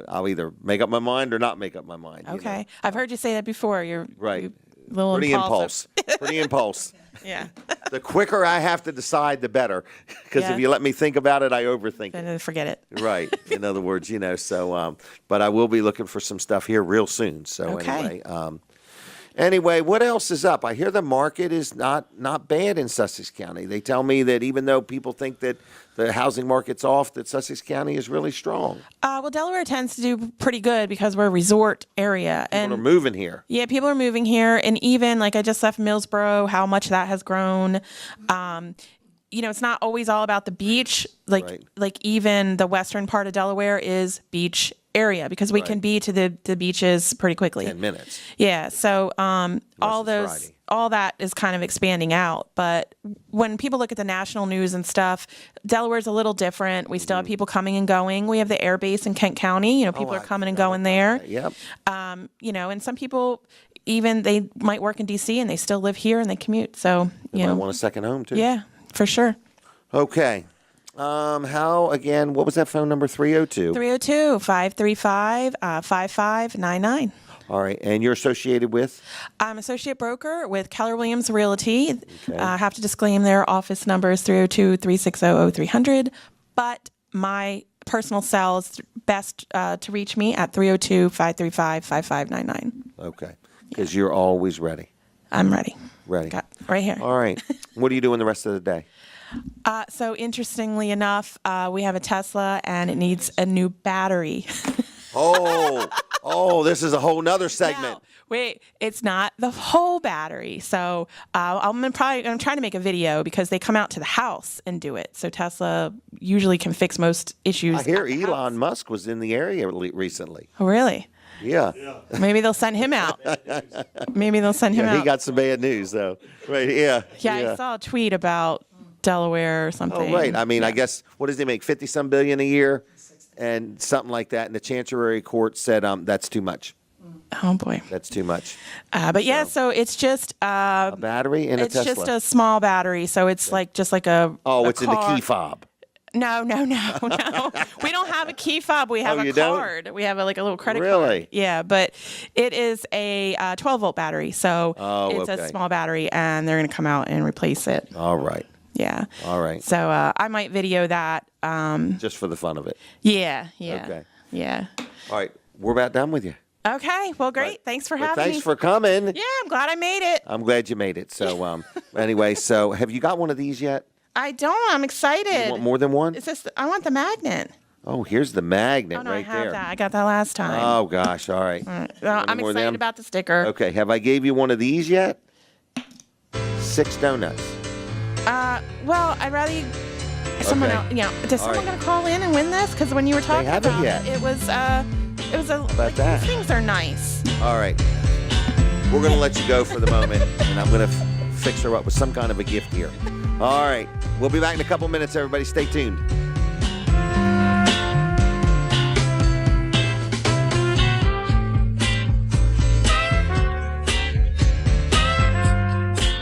I'll either make up my mind or not make up my mind. Okay. I've heard you say that before. You're right. Little Pretty impulsive. Pretty impulse. Yeah. The quicker I have to decide, the better. Because Yeah. if you let me think about it, I overthink it. Then forget it. Right. In other words, so, but I will be looking for some stuff here real soon. So Okay. anyway, what else is up? I hear the market is not bad in Sussex County. They tell me that even though people think that the housing market's off, that Sussex County is really strong. Well, Delaware tends to do pretty good because we're a resort area. People are moving here. Yeah, people are moving here. And even, like, I just left Millsboro, how much that has grown. It's not always all about the beach. Like even the western part of Delaware is beach area because we can be to the beaches pretty quickly. 10 minutes. Yeah. So all that is kind of expanding out. But when people look at the national news and stuff, Delaware's a little different. We still have people coming and going. We have the air base in Kent County. People are coming and going there. Yep. And some people, even they might work in D.C. and they still live here and they commute. So, They might want a second home too. Yeah, for sure. Okay. What was that phone number? 302? 302-535-5599. All right. And you're associated with? I'm associate broker with Keller Williams Realty. Okay. I have to disclaim their office number is 302-360-0300, but my personal cell is best to reach me at 302-535-5599. Okay. Because you're always ready. I'm ready. Ready. Got right here. All right. What are you doing the rest of the day? So interestingly enough, we have a Tesla and it needs a new battery. This is a whole nother segment. No, wait, it's not the whole battery. So I'm trying to make a video because they come out to the house and do it. So Tesla usually can fix most issues. I hear Elon Musk was in the area recently. Oh, really? Yeah. Maybe they'll send him out. He got some bad news, though. Right, yeah. Yeah, I saw a tweet about Delaware or something. Oh, right. I mean, I guess, what does he make, 50-some billion a year? And something like that. And the Chancery Court said that's too much. Oh, boy. That's too much. So it's just... a battery and a Tesla. It's just a small battery, so it's just like a it's car. in the key fob. No. We don't have a key fob. We have a card. We have a little credit card. Really? Yeah, but it is a 12-volt battery, so it's a small battery, and they're going to come out and replace it. All right. Yeah. All right. So I might video that. Just for the fun of it. Yeah. Okay. Yeah. All right. We're about done with you. Okay. Well, great. Right. Thanks for having me. Thanks for coming. Yeah, I'm glad I made it. I'm glad you made it. So anyway, have you got one of these yet? I don't. I'm excited. You want more than one? I want the magnet. Oh, here's the magnet right there. I have that. I got that last time. Oh, gosh. All right. Well, I'm excited about the sticker. Okay. Have I gave you one of these yet? 6 donuts. Well, I'd rather someone else. Is someone going to call in and win this? Because when you were talking about it, it was a. These things are nice. All right. We're going to let you go for the moment, and I'm going to fix her up with some kind of a gift here. All right. We'll be back in a couple minutes, everybody. Stay tuned.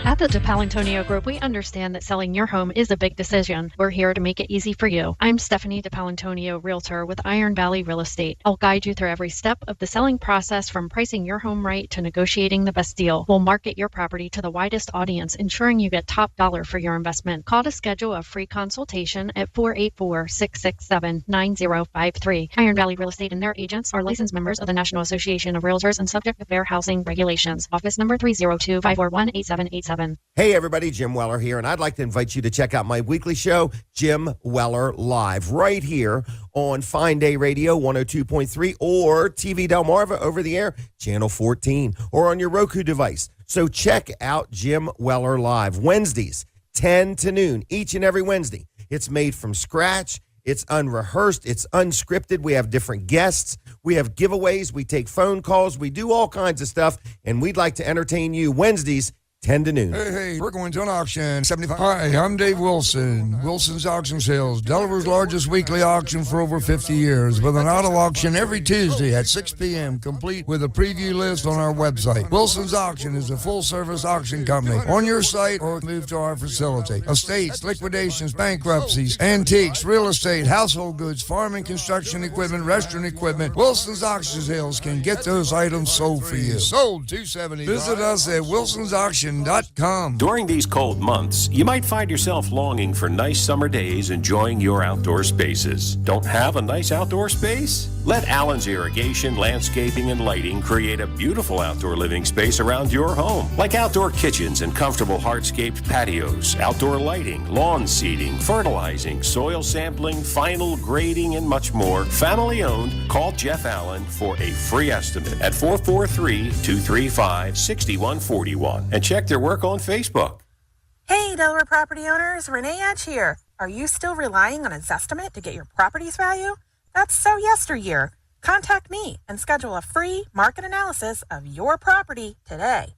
At the DePalantonio Group, we understand that selling your home is a big decision. We're here to make it easy for you. I'm Stephanie DePalantonio, Realtor with Iron Valley Real Estate. I'll guide you through every step of the selling process, from pricing your home right to negotiating the best deal. We'll market your property to the widest audience, ensuring you get top dollar for your investment. Call to schedule a free consultation at 484-667-9053. Iron Valley Real Estate and their agents are licensed members of the National Association of Realtors and subject to fair housing regulations. Office number 302-541-8787. Hey everybody, Jim Weller here, and I'd like to invite you to check out my weekly show, Jim Weller Live, right here on Fine Day Radio 102.3 or TV Delmarva over the air, channel 14, or on your Roku device. So check out Jim Weller Live, Wednesdays, 10 to noon, each and every Wednesday. It's made from scratch. It's unrehearsed. It's unscripted. We have different guests. We have giveaways. We take phone calls. We do all kinds of stuff, and we'd like to entertain you Wednesdays, 10 to noon. Hey, we're going to an auction. 75. Hi, I'm Dave Wilson. Wilson's Auction Sales, Delaware's largest weekly auction for over 50 years, with an auto auction every Tuesday at 6 p.m., complete with a preview list on our website. Wilson's Auction is a full-service auction company on your site or move to our facility. Estates, liquidations, bankruptcies, antiques, real estate, household goods, farm and construction equipment, restaurant equipment. Wilson's Auction Sales can get those items sold for you. Sold $275. Visit us at wilsonsauction.com. During these cold months, you might find yourself longing for nice summer days enjoying your outdoor spaces. Don't have a nice outdoor space? Let Allen's Irrigation, Landscaping, and Lighting create a beautiful outdoor living space around your home. Like outdoor kitchens and comfortable hardscaped patios, outdoor lighting, lawn seeding, fertilizing, soil sampling, final grading, and much more. Family owned. Call Jeff Allen for a free estimate at 443-235-6141 and check their work on Facebook. Hey, Delaware property owners, Renee Edge here. Are you still relying on a Zestimate to get your property's value? That's so yesteryear. Contact me and schedule a free market analysis of your property today.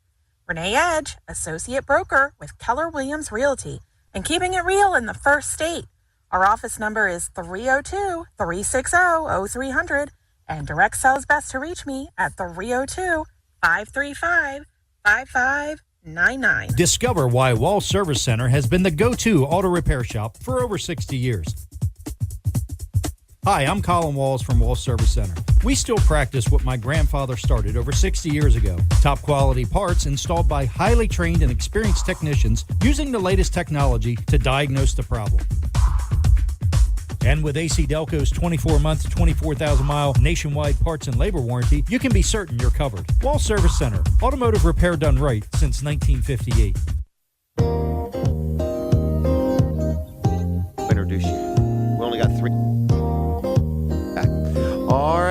Renee Edge, associate broker with Keller Williams Realty, and keeping it real in the first state. Our office number is 302-360-0300, and direct sell is best to reach me at 302-535-5599. Discover why Wall Service Center has been the go-to auto repair shop for over 60 years. Hi, I'm Colin Walls from Walls Service Center. We still practice what my grandfather started over 60 years ago. Top quality parts installed by highly trained and experienced technicians using the latest technology to diagnose the problem. And with AC Delco's 24-month, 24,000-mile nationwide parts and labor warranty, you can be certain you're covered. Walls Service Center, automotive repair done right since 1958. Introduce you. We only got 3. All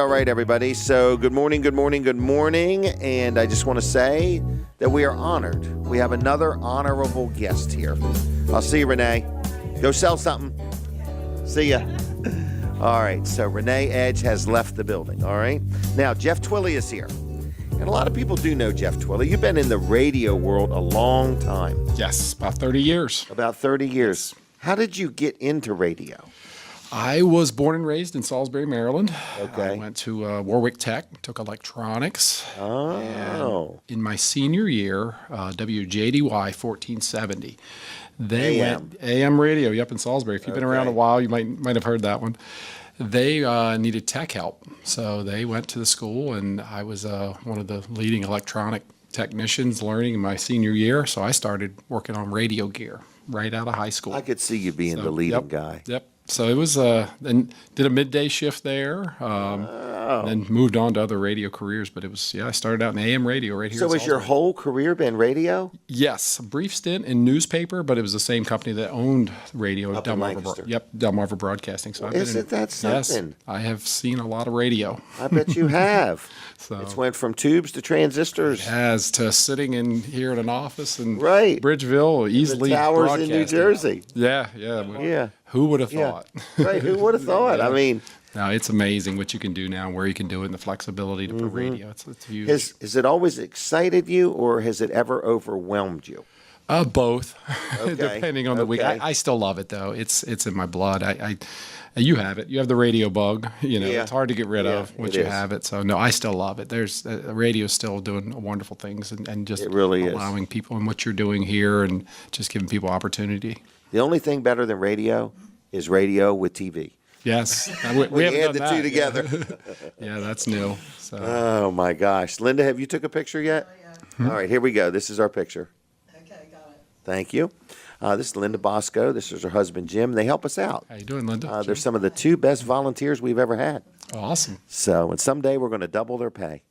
right, everybody. So good morning. And I just want to say that we are honored. We have another honorable guest here. I'll see you, Renee. Go sell something. See ya. All right, so Renee Edge has left the building, all right? Now, Jeff Twilley is here. And a lot of people do know Jeff Twilley. You've been in the radio world a long time. Yes, about 30 years. About 30 years. How did you get into radio? I was born and raised in Salisbury, Maryland. Okay. I went to Warwick Tech, took electronics. Oh. And in my senior year, WJDY 1470. They went AM radio, in Salisbury. If you've been around a while, you might have heard that one. They needed tech help, so they went to the school, and I was one of the leading electronic technicians learning in my senior year. So I started working on radio gear right out of high school. I could see you being the leading guy. Yep. So it was, and did a midday shift there, then moved on to other radio careers. But it was, I started out in AM radio right here. So has your whole career been radio? Yes, a brief stint in newspaper, but it was the same company that owned radio. Up in Lancaster. Delmarva Broadcasting. So Isn't that something? Yes, I have seen a lot of radio. I bet you have. So it's went from tubes to transistors. It has, to sitting in here in an office in right. Bridgeville, easily the towers in New Jersey. Yeah. Who would have thought? Right, who would have thought? I mean, no, it's amazing what you can do now, where you can do it, and the flexibility to put radio. It's huge. Has it always excited you, or has it ever overwhelmed you? Both, depending on the week. I still love it, though. It's in my blood. You have it. You have the radio bug. It's hard to get rid of once you have it. So no, I still love it. There's the radio's still doing wonderful things, and just it really allowing people and what you're doing here, and just giving people opportunity. The only thing better than radio is radio with TV. Yes, we add the two together. Yeah, that's new. So. Oh my gosh, Linda, have you took a picture yet? All right, here we go. This is our picture. Okay, got it. Thank you. This is Linda Bosco. This is her husband, Jim. They help us out. How you doing, Linda? They're some of the 2 best volunteers we've ever had. Awesome. So, and someday we're going to double their pay.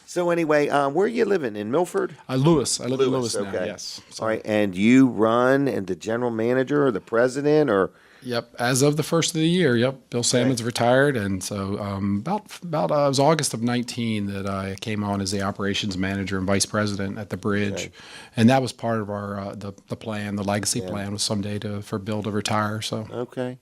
So anyway, where are you living? In Milford? Lewis. I live in Lewis now, yes. So. All right, and you run and the general manager or the president or? Yep, as of the first of the year, Bill Salmon's retired, and so it was August of 19 that I came on as the operations manager and vice president at the bridge, and that was part of our the plan, the legacy plan was someday for Bill to retire. So okay,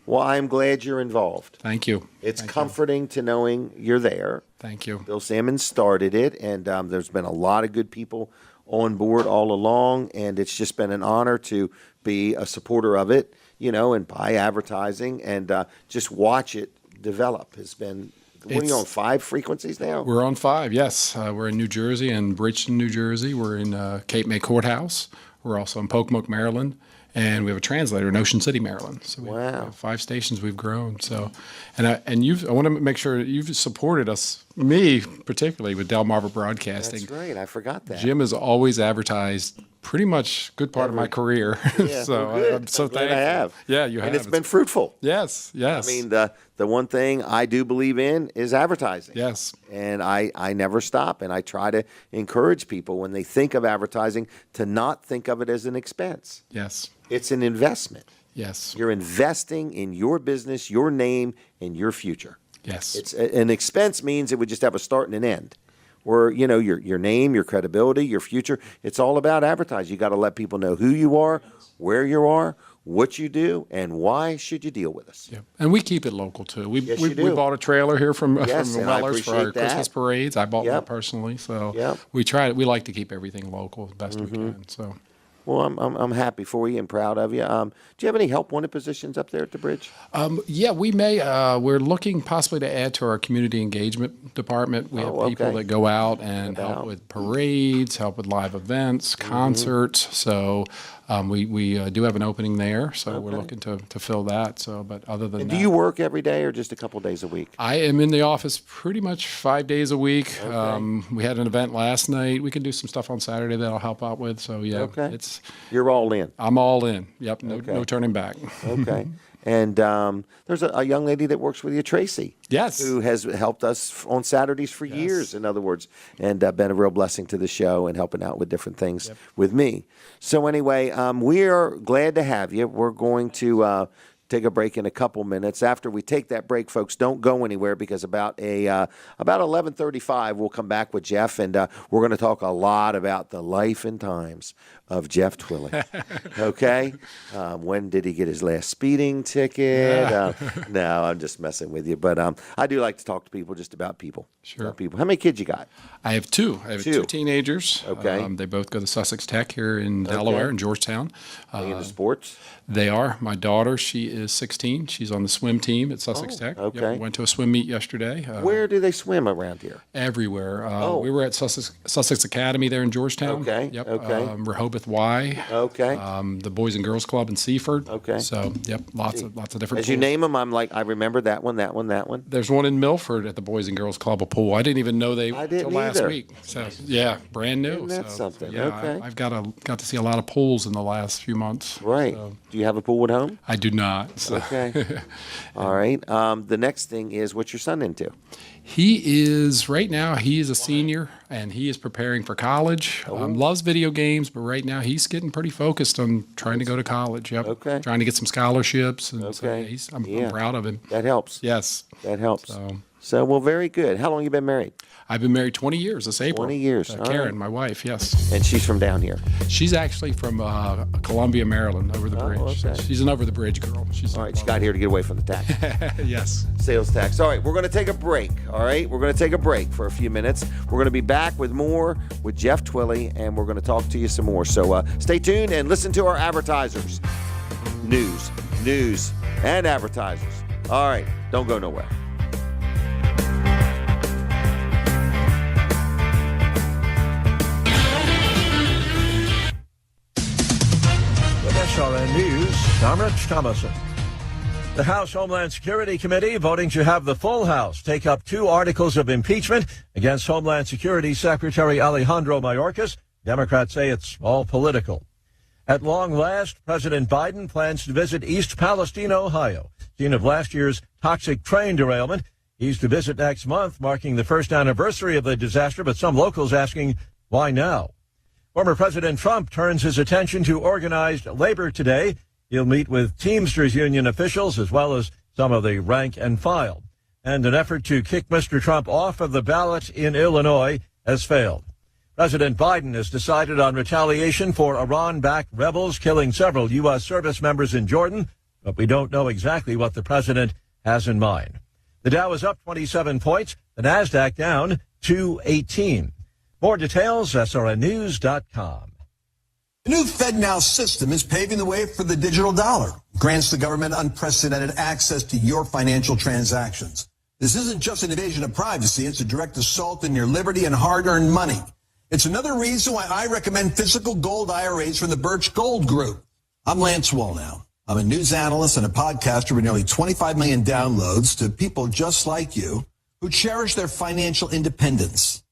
well, I'm glad you're involved. Thank you. It's comforting to knowing you're there. Thank you. Bill Salmon started it, and there's been a lot of good people on board all along, and it's just been an honor to be a supporter of it. And buy advertising and just watch it develop. Has been, what are you on, 5 frequencies now? We're on 5, yes. We're in New Jersey and Bridgeton, New Jersey. We're in Cape May Courthouse. We're also in Pocomoke, Maryland. And we have a translator in Ocean City, Maryland. So we have 5 stations we've grown. So, I want to make sure you've supported us, me particularly, with Delmarva Broadcasting. That's right. I forgot that. Jim has always advertised pretty much good part of my career. Yeah, so I'm so thankful. I have. Yeah, you have. And it's been fruitful. Yes. I mean, the one thing I do believe in is advertising. Yes. And I never stop, and I try to encourage people when they think of advertising to not think of it as an expense. Yes. It's an investment. Yes. You're investing in your business, your name, and your future. Yes. It's an expense means it would just have a start and an end. Or, your name, your credibility, your future, it's all about advertising. You got to let people know who you are, where you are, what you do, and why should you deal with us. Yeah. And we keep it local, too. We do. bought a trailer here from Wellers for our that. Christmas parades. I bought one personally. So we like to keep everything local as best we can. So. Well, I'm happy for you and proud of you. Do you have any help wanted positions up there at the bridge? Yeah, we may. We're looking possibly to add to our community engagement department. We have people that go out and help with parades, help with live events, concerts. So we do have an opening there. So we're looking to fill that. So, but other than that, do you work every day or just a couple days a week? I am in the office pretty much 5 days a week. We had an event last night. We can do some stuff on Saturday that I'll help out with. So yeah, you're all in. I'm all in. Yep, no turning back. Okay. And there's a young lady that works with you, Tracy. Yes. Who has helped us on Saturdays for years, in other words, and been a real blessing to the show and helping out with different things with me. So anyway, we are glad to have you. We're going to take a break in a couple minutes. After we take that break, folks, don't go anywhere, because about 11:35 we'll come back with Jeff, and we're going to talk a lot about the life and times of Jeff Twilley. Okay? When did he get his last speeding ticket? No, I'm just messing with you. But I do like to talk to people just about people. Sure. About people. How many kids you got? I have two. I have two teenagers. Okay. They both go to Sussex Tech here in Delaware, in Georgetown. Are you into sports? They are. My daughter, she is 16. She's on the swim team at Sussex Tech. Okay. Yep, we went to a swim meet yesterday. Where do they swim around here? Everywhere. We were at Sussex Academy there in Georgetown. Okay. Yep. Okay. Rehoboth Y. Okay. The Boys and Girls Club in Seaford. Okay. So, yep, lots of different As you name them, I'm like, I remember that one, that one, that one. There's one in Milford at the Boys and Girls Club, a pool. I didn't even know until last week. So, yeah, brand new. Isn't that something? Yeah, Okay. I've got to see a lot of pools in the last few months. Right. So. Do you have a pool at home? I do not. So. Okay. All right. The next thing is, what's your son into? He is, right now, he is a senior, and he is preparing for college. Loves video games, but right now he's getting pretty focused on trying to go to college. Yep. Okay. Trying to get some scholarships. And Okay. so I'm proud of him. That helps. Yes. That helps. So, well, very good. How long you been married? I've been married 20 years this April. 20 years. Karen, my wife, yes. And she's from down here? She's actually from Columbia, Maryland, over the bridge. Okay. So she's an over-the-bridge girl. All right, she got here to get away from the tax. Yes. Sales tax. All right, we're going to take a break. All right, we're going to take a break for a few minutes. We're going to be back with more with Jeff Twilley, and we're going to talk to you some more. So stay tuned and listen to our advertisers. News, and advertisers. All right, don't go nowhere. SRN News, I'm Rich Thomason. The House Homeland Security Committee voting to have the full House take up 2 articles of impeachment against Homeland Security Secretary Alejandro Mayorkas. Democrats say it's all political. At long last, President Biden plans to visit East Palestine, Ohio, scene of last year's toxic train derailment. He's to visit next month, marking the first anniversary of the disaster, but some locals asking, why now? Former President Trump turns his attention to organized labor today. He'll meet with Teamsters Union officials as well as some of the rank and file. And an effort to kick Mr. Trump off of the ballot in Illinois has failed. President Biden has decided on retaliation for Iran-backed rebels killing several U.S. service members in Jordan, but we don't know exactly what the president has in mind. The Dow is up 27 points, the NASDAQ down 218. More details, srnnews.com. The new FedNow system is paving the way for the digital dollar. Grants the government unprecedented access to your financial transactions. This isn't just an invasion of privacy. It's a direct assault on your liberty and hard-earned money. It's another reason why I recommend physical gold IRAs from the Birch Gold Group. I'm Lance Wallnow. I'm a news analyst and a podcaster with nearly 25 million downloads to people just like you who cherish their financial independence.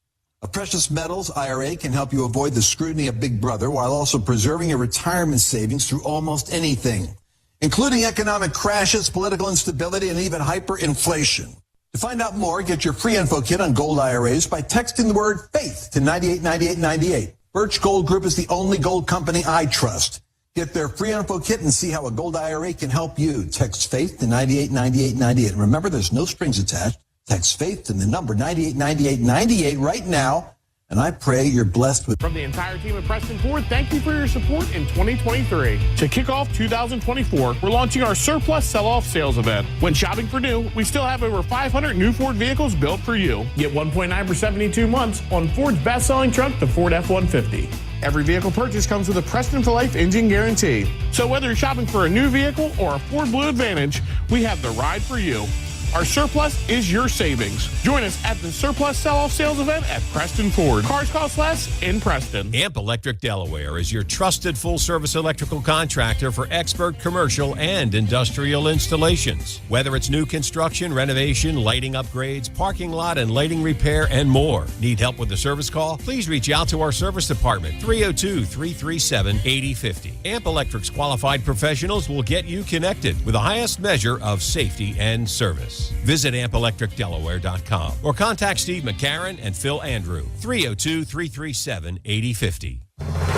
A precious metals IRA can help you avoid the scrutiny of Big Brother while also preserving your retirement savings through almost anything, including economic crashes, political instability, and even hyperinflation. To find out more, get your free info kit on gold IRAs by texting the word FAITH to 989898. Birch Gold Group is the only gold company I trust. Get their free info kit and see how a gold IRA can help you. Text FAITH to 989898. And remember, there's no strings attached. Text FAITH to the number 989898 right now And I pray you're blessed with. From the entire team at Preston Ford, thank you for your support in 2023. To kick off 2024, we're launching our surplus sell-off sales event. When shopping for new, we still have over 500 new Ford vehicles built for you. Get 1.9 for 72 months on Ford's best-selling truck, the Ford F-150. Every vehicle purchase comes with a Preston for Life engine guarantee. So whether you're shopping for a new vehicle or a Ford Blue Advantage, we have the ride for you. Our surplus is your savings. Join us at the surplus sell-off sales event at Preston Ford. Cars cost less in Preston. Amp Electric Delaware is your trusted full-service electrical contractor for expert commercial and industrial installations. Whether it's new construction, renovation, lighting upgrades, parking lot and lighting repair, and more. Need help with the service call? Please reach out to our service department, 302-337-8050. Amp Electric's qualified professionals will get you connected with the highest measure of safety and service. Visit ampelectricdelaware.com or contact Steve McCarron and Phil Andrew, 302-337-8050.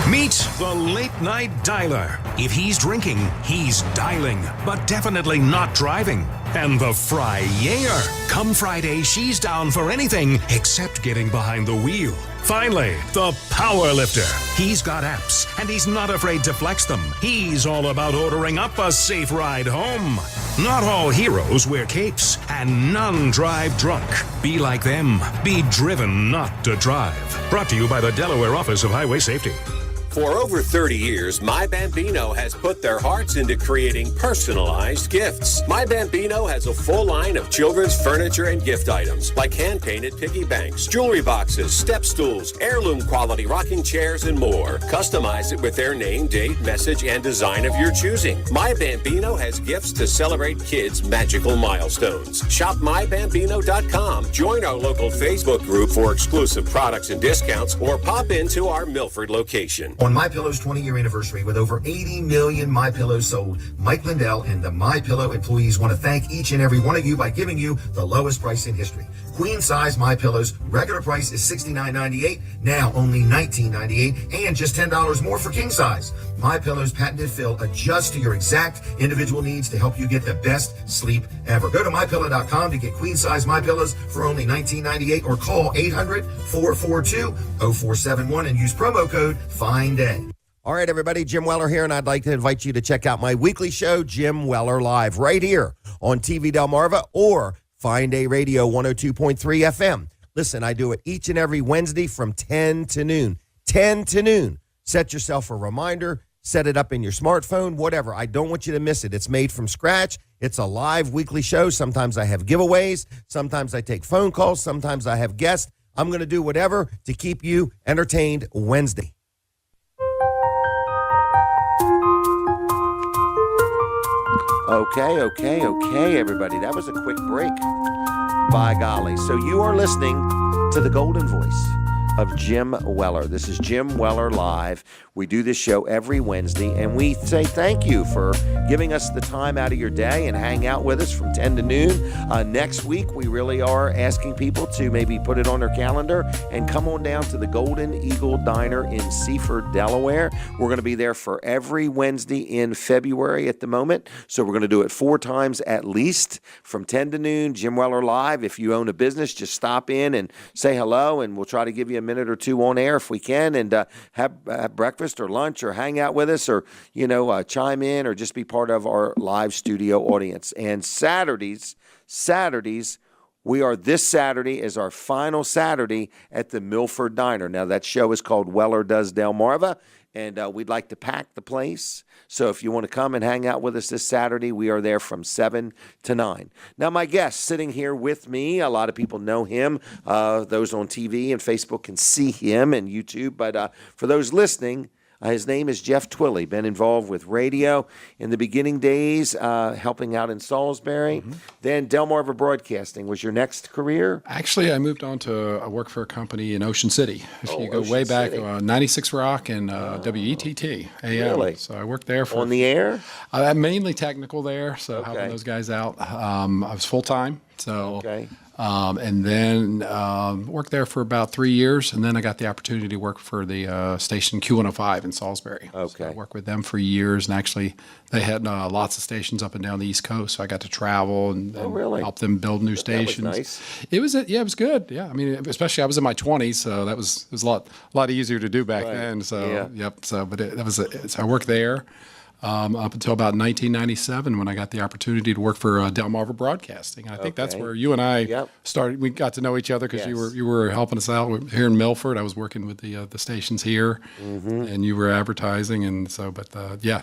Meet the late night dialer. If he's drinking, he's dialing, but definitely not driving. And the Fryayer. Come Friday, she's down for anything except getting behind the wheel. Finally, the power lifter. He's got apps, and he's not afraid to flex them. He's all about ordering up a safe ride home. Not all heroes wear capes, and none drive drunk. Be like them. Be driven not to drive. Brought to you by the Delaware Office of Highway Safety. For over 30 years, My Bambino has put their hearts into creating personalized gifts. My Bambino has a full line of children's furniture and gift items like hand-painted piggy banks, jewelry boxes, step stools, heirloom quality rocking chairs, and more. Customize it with their name, date, message, and design of your choosing. My Bambino has gifts to celebrate kids' magical milestones. Shop mybambino.com. Join our local Facebook group for exclusive products and discounts, or pop into our Milford location. On MyPillow's 20-year anniversary, with over 80 million MyPillows sold, Mike Lindell and the MyPillow employees want to thank each and every one of you by giving you the lowest price in history. Queen size MyPillows, regular price is $69.98, now only $19.98, and just $10 more for king size. MyPillow's patented fill adjusts to your exact individual needs to help you get the best sleep ever. Go to MyPillow.com to get queen size MyPillows for only $19.98, or call 800-442-0471 and use promo code FINDAY. All right, everybody, Jim Weller here, and I'd like to invite you to check out my weekly show, Jim Weller Live, right here on TV Delmarva or Find A Radio 102.3 FM. Listen, I do it each and every Wednesday from 10 to noon. 10 to noon. Set yourself a reminder. Set it up in your smartphone, whatever. I don't want you to miss it. It's made from scratch. It's a live weekly show. Sometimes I have giveaways. Sometimes I take phone calls. Sometimes I have guests. I'm going to do whatever to keep you entertained Wednesday. Okay, everybody. That was a quick break. By golly. So you are listening to the golden voice of Jim Weller. This is Jim Weller Live. We do this show every Wednesday, and we say thank you for giving us the time out of your day and hang out with us from 10 to noon. Next week, we really are asking people to maybe put it on their calendar and come on down to the Golden Eagle Diner in Seaford, Delaware. We're going to be there for every Wednesday in February at the moment, so we're going to do it 4 times at least from 10 to noon. Jim Weller Live. If you own a business, just stop in and say hello, and we'll try to give you a minute or two on air if we can, and have breakfast or lunch or hang out with us, or chime in or just be part of our live studio audience. And Saturdays, this Saturday is our final Saturday at the Milford Diner. Now, that show is called Weller Does Delmarva, and we'd like to pack the place. So if you want to come and hang out with us this Saturday, we are there from 7 to 9. Now, my guest sitting here with me, a lot of people know him. Those on TV and Facebook can see him, and YouTube. But for those listening, his name is Jeff Twilley, been involved with radio in the beginning days, helping out in Salisbury. Mm-hmm. Then Delmarva Broadcasting was your next career? Actually, I moved on to work for a company in Ocean City. If you go way back, 96 Rock and WETT AM. Really? So I worked there for... On the air? I'm mainly technical there, so helping those guys out. I was full-time, so... Okay. And then worked there for about 3 years, and then I got the opportunity to work for the station Q105 in Salisbury. Okay. So I worked with them for years, and actually they had lots of stations up and down the East Coast, so I got to travel and really? help them build new stations. That was nice. It was good. Yeah, I mean, especially I was in my 20s, so it was a lot easier to do back then. So yep. So, but so I worked there. Up until about 1997 when I got the opportunity to work for Delmarva Broadcasting. And I think that's where you and I started. We got to know each other because you were helping us out here in Milford. I was working with the stations here, and you were advertising, and so. But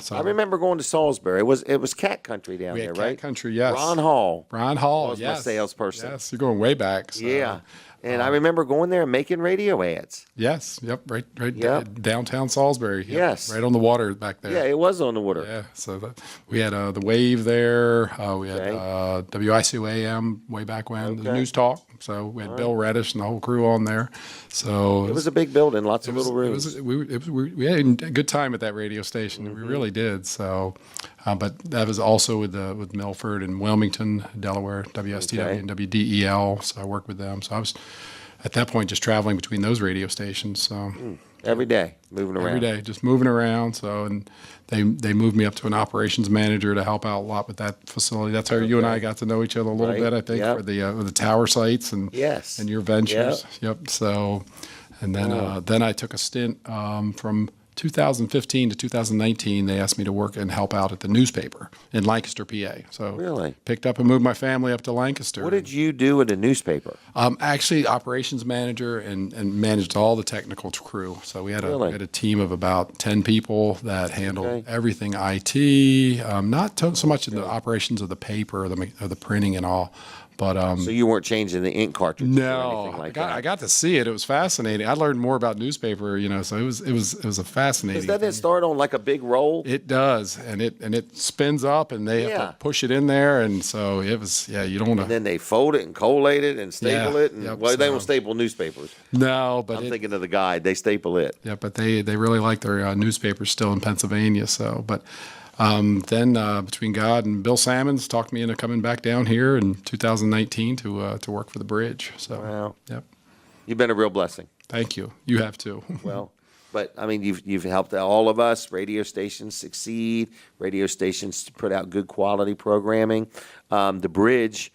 so I remember going to Salisbury. It was Cat Country down there, right? Cat Country, yes. Ron Hall was my salesperson. Yes, you're going way back. So. Yeah. And I remember going there and making radio ads. Yes, right downtown Salisbury. Yep, yes. Right on the water back there. Yeah, it was on the water. Yeah, so we had the Wave there. We had WICU AM way back when, the News Talk. So we had Bill Reddish and the whole crew on there. So it was a big building, lots of little rooms. We had a good time at that radio station. We really did. So, but that was also with Milford and Wilmington, Delaware, WSTW and WDEL. So I worked with them. So I was at that point just traveling between those radio stations. So every day moving around. Every day, just moving around. So and they moved me up to an operations manager to help out a lot with that facility. That's how you and I got to know each other a little bit, I think, for the tower sites and your ventures. Yep. So, and then I took a stint from 2015 to 2019. They asked me to work and help out at the newspaper in Lancaster, PA. So picked up and moved my family up to Lancaster. What did you do at a newspaper? Actually, operations manager and managed all the technical crew. So we had a team of about 10 people that handled everything IT, not so much in the operations of the paper or the printing and all. But so you weren't changing the ink cartridges? No, or anything like that. I got to see it. It was fascinating. I learned more about newspaper, so it was a fascinating. Doesn't it start on like a big roll? It does, and it spins up, and they have to push it in there, and so it was. Yeah, you don't want to. And then they fold it and collate it and staple it. And, they don't staple newspapers. No, but I'm thinking of the guide. They staple it. Yeah, but they really like their newspapers still in Pennsylvania. So, but. Then between God and Bill Sammons talked me into coming back down here in 2019 to work for the Bridge. So, wow. Yep. You've been a real blessing. Thank you. You have too. Well, but I mean, you've helped all of us radio stations succeed. Radio stations to put out good quality programming. The Bridge.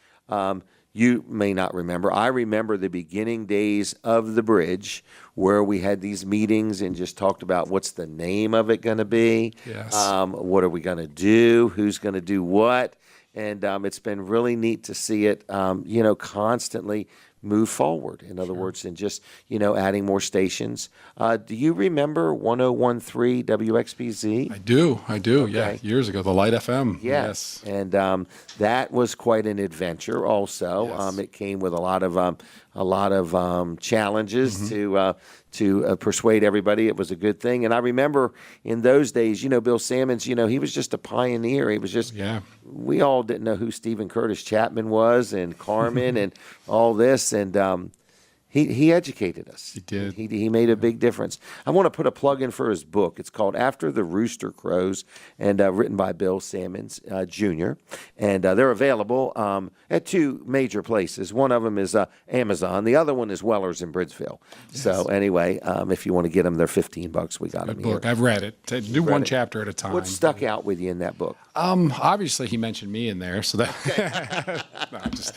You may not remember. I remember the beginning days of the Bridge where we had these meetings and just talked about what's the name of it going to be. Yes. What are we going to do? Who's going to do what? And it's been really neat to see it, constantly move forward. In other words, and just, adding more stations. Do you remember 1013 WXBZ? I do. Okay. Yeah. Years ago, the Light FM. Yes. And that was quite an adventure also. Yes. It came with a lot of challenges to persuade everybody it was a good thing. And I remember in those days, Bill Sammons, he was just a pioneer. He was just, we all didn't know who Stephen Curtis Chapman was and Carmen and all this. And he educated us. He did. He made a big difference. I want to put a plug in for his book. It's called After the Rooster Crows, and written by Bill Sammons Jr. And they're available at two major places. One of them is Amazon. The other one is Weller's in Bridgeville. Yes. So anyway, if you want to get them, they're $15. We got them book. here. I've read it. Do one chapter at a time. What stuck out with you in that book? Obviously, he mentioned me in there, so that. No, just.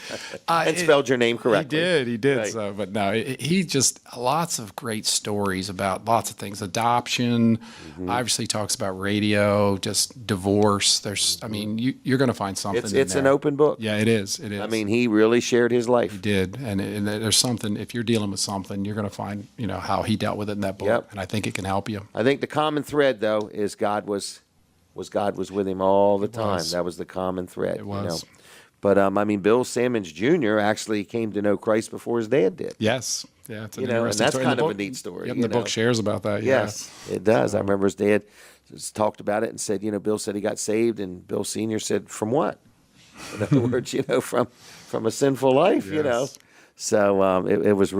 And spelled your name correctly. He did. Right. So, but no. He just lots of great stories about lots of things. Adoption, obviously talks about radio, just divorce. You're going to find something. It's an open book. Yeah, it is. It is. I mean, he really shared his life. He did, and there's something. If you're dealing with something, you're going to find how he dealt with it in that book, and I think it can help you. I think the common thread though is God was with him all the time. That was the common thread. It was. But Bill Sammons Jr. actually came to know Christ before his dad did. Yes, yeah, it's an and interesting that's story. kind of a neat story. Yep, the book shares about that. Yes, it does. I remember his dad just talked about it and said, Bill said he got saved, and Bill Sr. said, "From what?" In other words, from a sinful life, Yes. So it's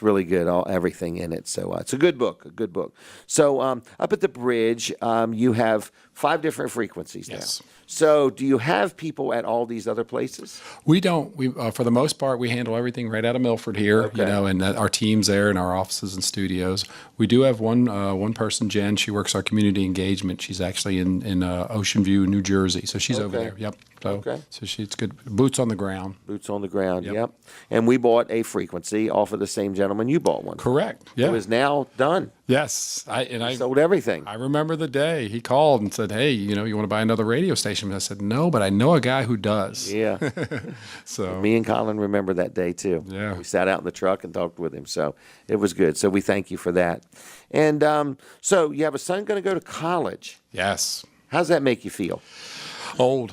really good, everything in it. So it's a good book, So up at the bridge, you have 5 different frequencies now. So do you have people at all these other places? We don't. We for the most part, we handle everything right out of Milford here, and our team's there in our offices and studios. We do have one person, Jen. She works our community engagement. She's actually in Ocean View, New Jersey. So she's over there. Yep. So she's good. Boots on the ground. Yep. And we bought a frequency off of the same gentleman you bought one. Correct. Yeah. It is now done. Yes. I sold everything. I remember the day he called and said, "Hey, you want to buy another radio station?" And I said, "No, but I know a guy who does." Yeah. So me and Colin remember that day too. Yeah. We sat out in the truck and talked with him. So it was good. So we thank you for that. And so you have a son going to go to college. Yes. How's that make you feel? Old.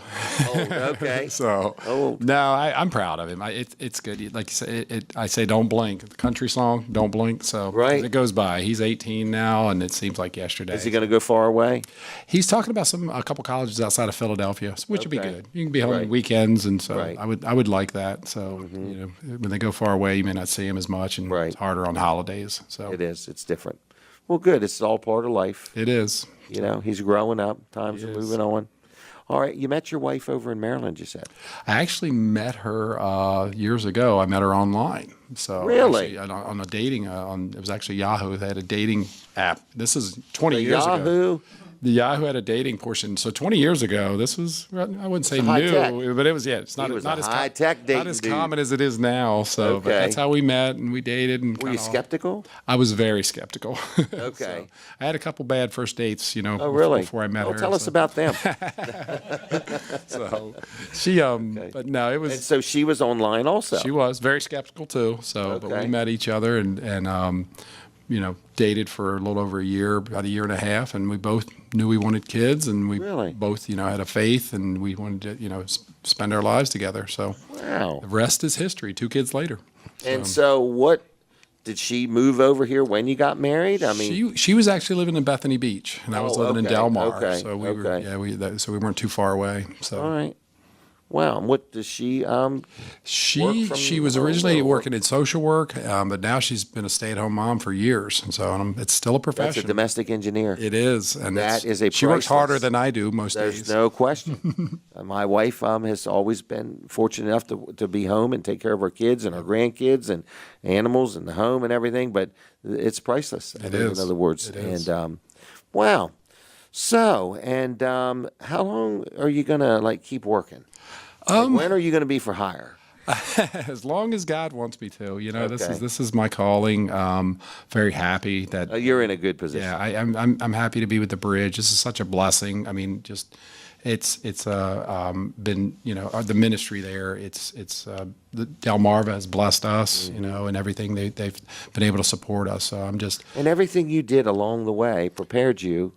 Okay. So old. No, I'm proud of him. It's good. Like you say, I say, don't blink. The country song, don't blink. So it goes by. He's 18 now, and it seems like yesterday. Is he going to go far away? He's talking about a couple colleges outside of Philadelphia, which would be good. You can be home on weekends, and so I would like that. So when they go far away, you may not see him as much, and it's harder on holidays. So it is. It's different. Well, good. It's all part of life. It is. He's growing up. Times are moving on. All right, you met your wife over in Maryland, you said. I actually met her years ago. I met her online. So really, actually, on a dating, it was actually Yahoo. They had a dating app. This is 20 years Yahoo? ago. The Yahoo had a dating portion. So 20 years ago, this was, I wouldn't say new, but it was, it's not as high-tech dating, not as common as it is now. So but that's how we met and we dated. And were you skeptical? I was very skeptical. Okay. So I had a couple bad first dates, really? before I met her. Tell us about them. So she, but no, it was. And so she was online also. She was very skeptical too. So, but we met each other and dated for a little over a year, about a year and a half, and we both knew we wanted kids, and we both, had a faith, and we wanted to, spend our lives together. So the rest is history. 2 kids later. And so what, did she move over here when you got married? I mean, she was actually living in Bethany Beach, and I was living in Delmarva. Okay. So we were, so we weren't too far away. So. All right. Wow. What does she She was originally working in social work, but now she's been a stay-at-home mom for years, and so it's still a profession. That's a domestic engineer. It is, and that is a. She works harder than I do most days. There's no question. My wife has always been fortunate enough to be home and take care of her kids and her grandkids and animals and the home and everything, but it's priceless. It is. In other words, it is. And wow. So, and how long are you gonna keep working? When are you going to be for hire? As long as God wants me to. This is my calling. Very happy that you're in a good position. Yeah, I'm happy to be with the bridge. This is such a blessing. I mean, just it's been the ministry there. The Delmarva has blessed us, and everything they've been able to support us. So I'm just and everything you did along the way prepared you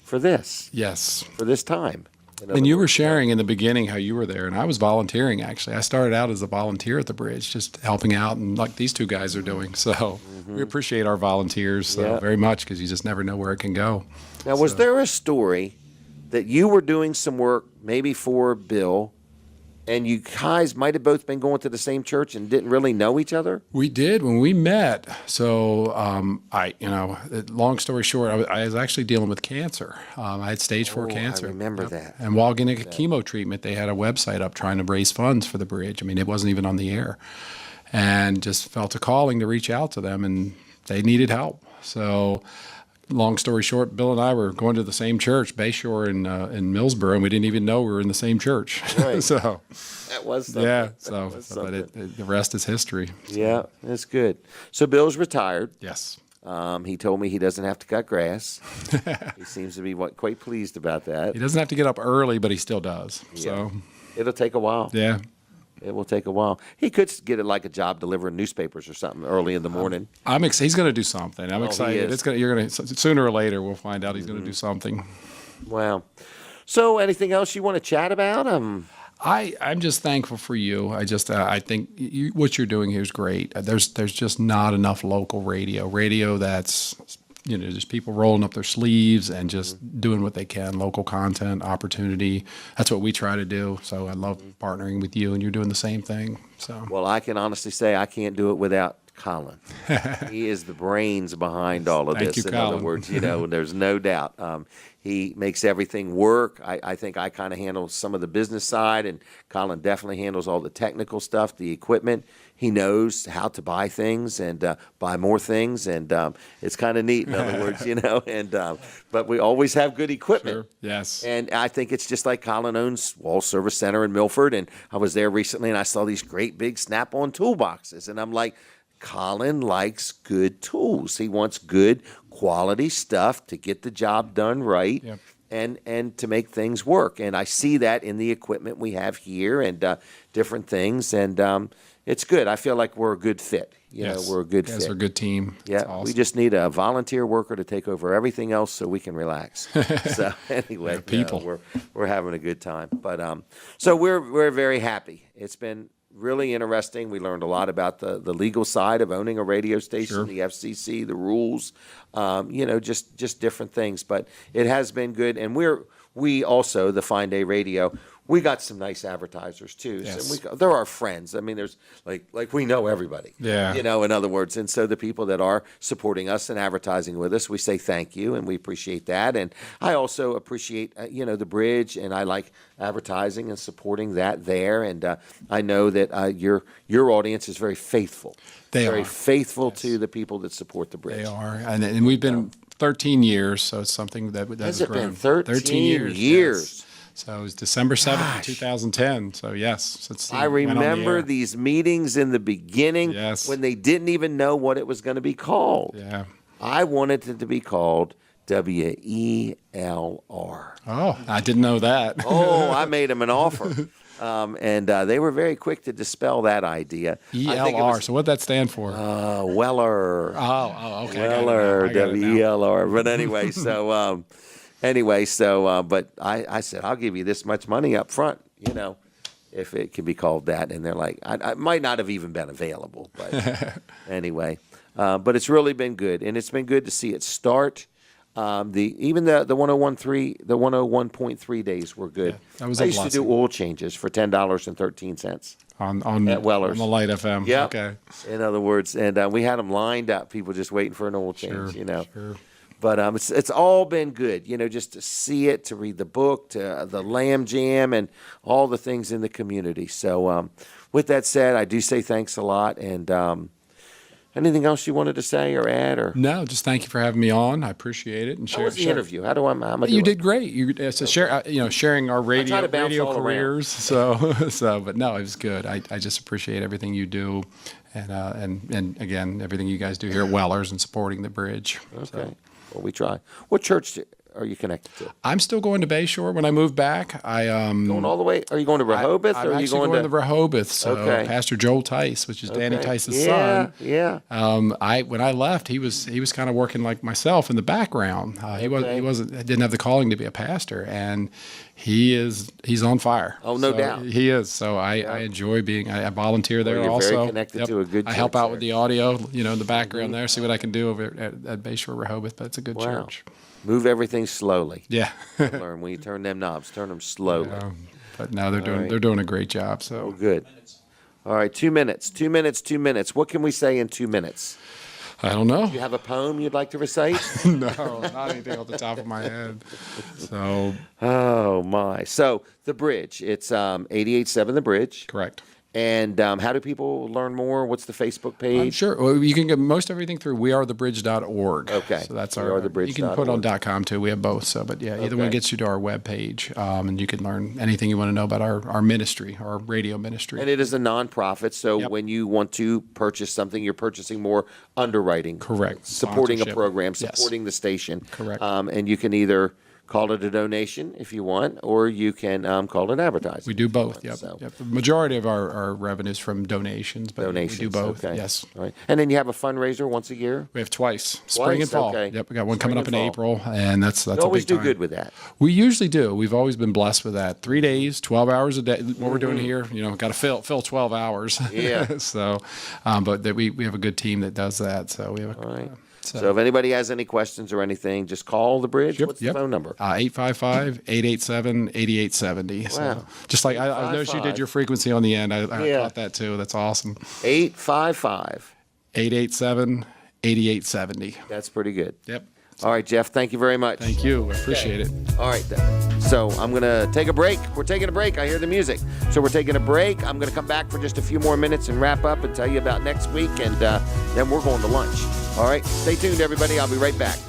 for this. Yes, for this time. And you were sharing in the beginning how you were there, and I was volunteering, actually. I started out as a volunteer at the bridge, just helping out, and like these 2 guys are doing. So we appreciate our volunteers very much because you just never know where it can go. Now, was there a story that you were doing some work maybe for Bill, and you guys might have both been going to the same church and didn't really know each other? We did when we met. So long story short, I was actually dealing with cancer. I had stage 4 cancer. I remember that. And while getting a chemo treatment, they had a website up trying to raise funds for the bridge. I mean, it wasn't even on the air. And just felt a calling to reach out to them, and they needed help. So long story short, Bill and I were going to the same church, Bayshore in Millsboro, and we didn't even know we were in the same church. Right. So that was something. Yeah. So, but the rest is history. So. Yeah, that's good. So Bill's retired. Yes. He told me he doesn't have to cut grass. He seems to be quite pleased about that. He doesn't have to get up early, but he still does. Yeah. So it'll take a while. Yeah. It will take a while. He could get it like a job delivering newspapers or something early in the morning. He's going to do something. I'm excited. You're going to sooner or later we'll find out he's going to do something. Wow. So, anything else you want to chat about? I'm just thankful for you. I think what you're doing here is great. There's just not enough local radio that's just people rolling up their sleeves and just doing what they can, local content, opportunity. That's what we try to do. So I love partnering with you, and you're doing the same thing. So well, I can honestly say I can't do it without Colin. He is the brains behind all of this. You, in Colin. other words, there's no doubt. He makes everything work. I think I kind of handle some of the business side, and Colin definitely handles all the technical stuff, the equipment. He knows how to buy things and buy more things, and it's kind of neat. In other words, but we always have good equipment. Sure. Yes. And I think it's just like Colin owns Wall Service Center in Milford, and I was there recently, and I saw these great big Snap-on toolboxes, and I'm like, Colin likes good tools. He wants good quality stuff to get the job done right. Yep. And to make things work. And I see that in the equipment we have here and different things. And it's good. I feel like we're a good fit. We're a good fit. We're a good team. Yeah, awesome. We just need a volunteer worker to take over everything else so we can relax. So anyway, people. We're having a good time. But so we're very happy. It's been really interesting. We learned a lot about the legal side of owning a radio station, Sure. the FCC, the rules, just different things. But it has been good. And we also, the Fine Day Radio, we got some nice advertisers too. Yes. So they're our friends. I mean, there's like we know everybody. Yeah. In other words. And so the people that are supporting us and advertising with us, we say thank you and we appreciate that. And I also appreciate the bridge, and I like advertising and supporting that there. And I know that your audience is very faithful. They very are. faithful to the people that support the bridge. They are, and we've been 13 years, so it's something that Has has it grown. been 13 years? Yes. So it was December 7th, 2010. So yes, since I remember these meetings in the beginning when they didn't even know what it was going to be called. Yeah. I wanted it to be called WELR. Oh, I didn't know that. I made them an offer. And they were very quick to dispel that idea. ELR. So what that stand for? Weller. Oh, okay. Weller, I got it now. WELR. But anyway, but I said, I'll give you this much money up front, if it can be called that. And they're like, I might not have even been available. But anyway, but it's really been good. And it's been good to see it start. Even the 101.3 days were good. Yeah, that was I a used to do oil changes for $10.13 on at Weller's. on the Light FM. Yeah. Okay. In other words, and we had them lined up. People just waiting for an oil change. Sure. But it's all been good. Just to see it, to read the book, to the Lamb Jam, and all the things in the community. So with that said, I do say thanks a lot. And anything else you wanted to say or add? Or No, just thank you for having me on. I appreciate it. And how was the interview? How am I doing? You did great. Sharing our radio all careers. So, but no, it was good. I just appreciate everything you do, and again, everything you guys do here at Weller's and supporting the bridge. Okay. So. Well, we try. What church are you connected to? I'm still going to Bayshore. When I moved back, going all the way. Are you going to Rehoboth? I'm or are you actually going to Rehoboth. So Pastor Joel Tice, which is Danny Tice's son. Yeah. When I left, he was kind of working like myself in the background. He didn't have the calling to be a pastor, and he's on fire. Oh, no doubt. He is. So I enjoy being. I volunteer there you're also. Very connected to a good church. I help out with the audio, in the background there. See what I can do over at Bayshore Rehoboth. But it's a good church. Move everything slowly. Yeah. Learn when you turn them knobs, turn them slowly. But now they're doing a great job. So good. All right, 2 minutes. 2 minutes. 2 minutes. What can we say in 2 minutes? I don't know. Do you have a poem you'd like to recite? No, not anything off the top of my head. So. Oh my. So the bridge. It's 88.7 The Bridge. Correct. And how do people learn more? What's the Facebook page? I'm sure. Well, you can get most everything through wearethebridge.org. Okay. So that's our. You can put on .com too. We have both. So, but yeah, either one gets you to our webpage, and you can learn anything you want to know about our ministry, our radio ministry. And it is a nonprofit, so when you want to purchase something, you're purchasing more underwriting. Correct. Supporting a program, supporting the station. Correct. And you can either call it a donation if you want, or you can call it advertising. We do both. Yep. The majority of our revenue is from donations, but we do both. Okay. Yes. All right. And then you have a fundraiser once a year. We have twice, spring and fall. Okay. Yep. We got one coming up in April, and that's you a always big time. do good with that. We usually do. We've always been blessed with that. 3 days, 12 hours a day. What we're doing here, got to fill 12 hours. Yeah. So, but we have a good team that does that. So we have. All right. So if anybody has any questions or anything, just call the bridge. What's the phone number? 855-887-8870. Wow. So just like I noticed you did your frequency on the end. I caught that too. That's awesome. 855-887-8870. That's pretty good. Yep. All right, Jeff, thank you very much. Thank you. I appreciate it. All right, then. So I'm going to take a break. We're taking a break. I hear the music. So we're taking a break. I'm going to come back for just a few more minutes and wrap up and tell you about next week, and then we're going to lunch. All right, stay tuned, everybody. I'll be right back.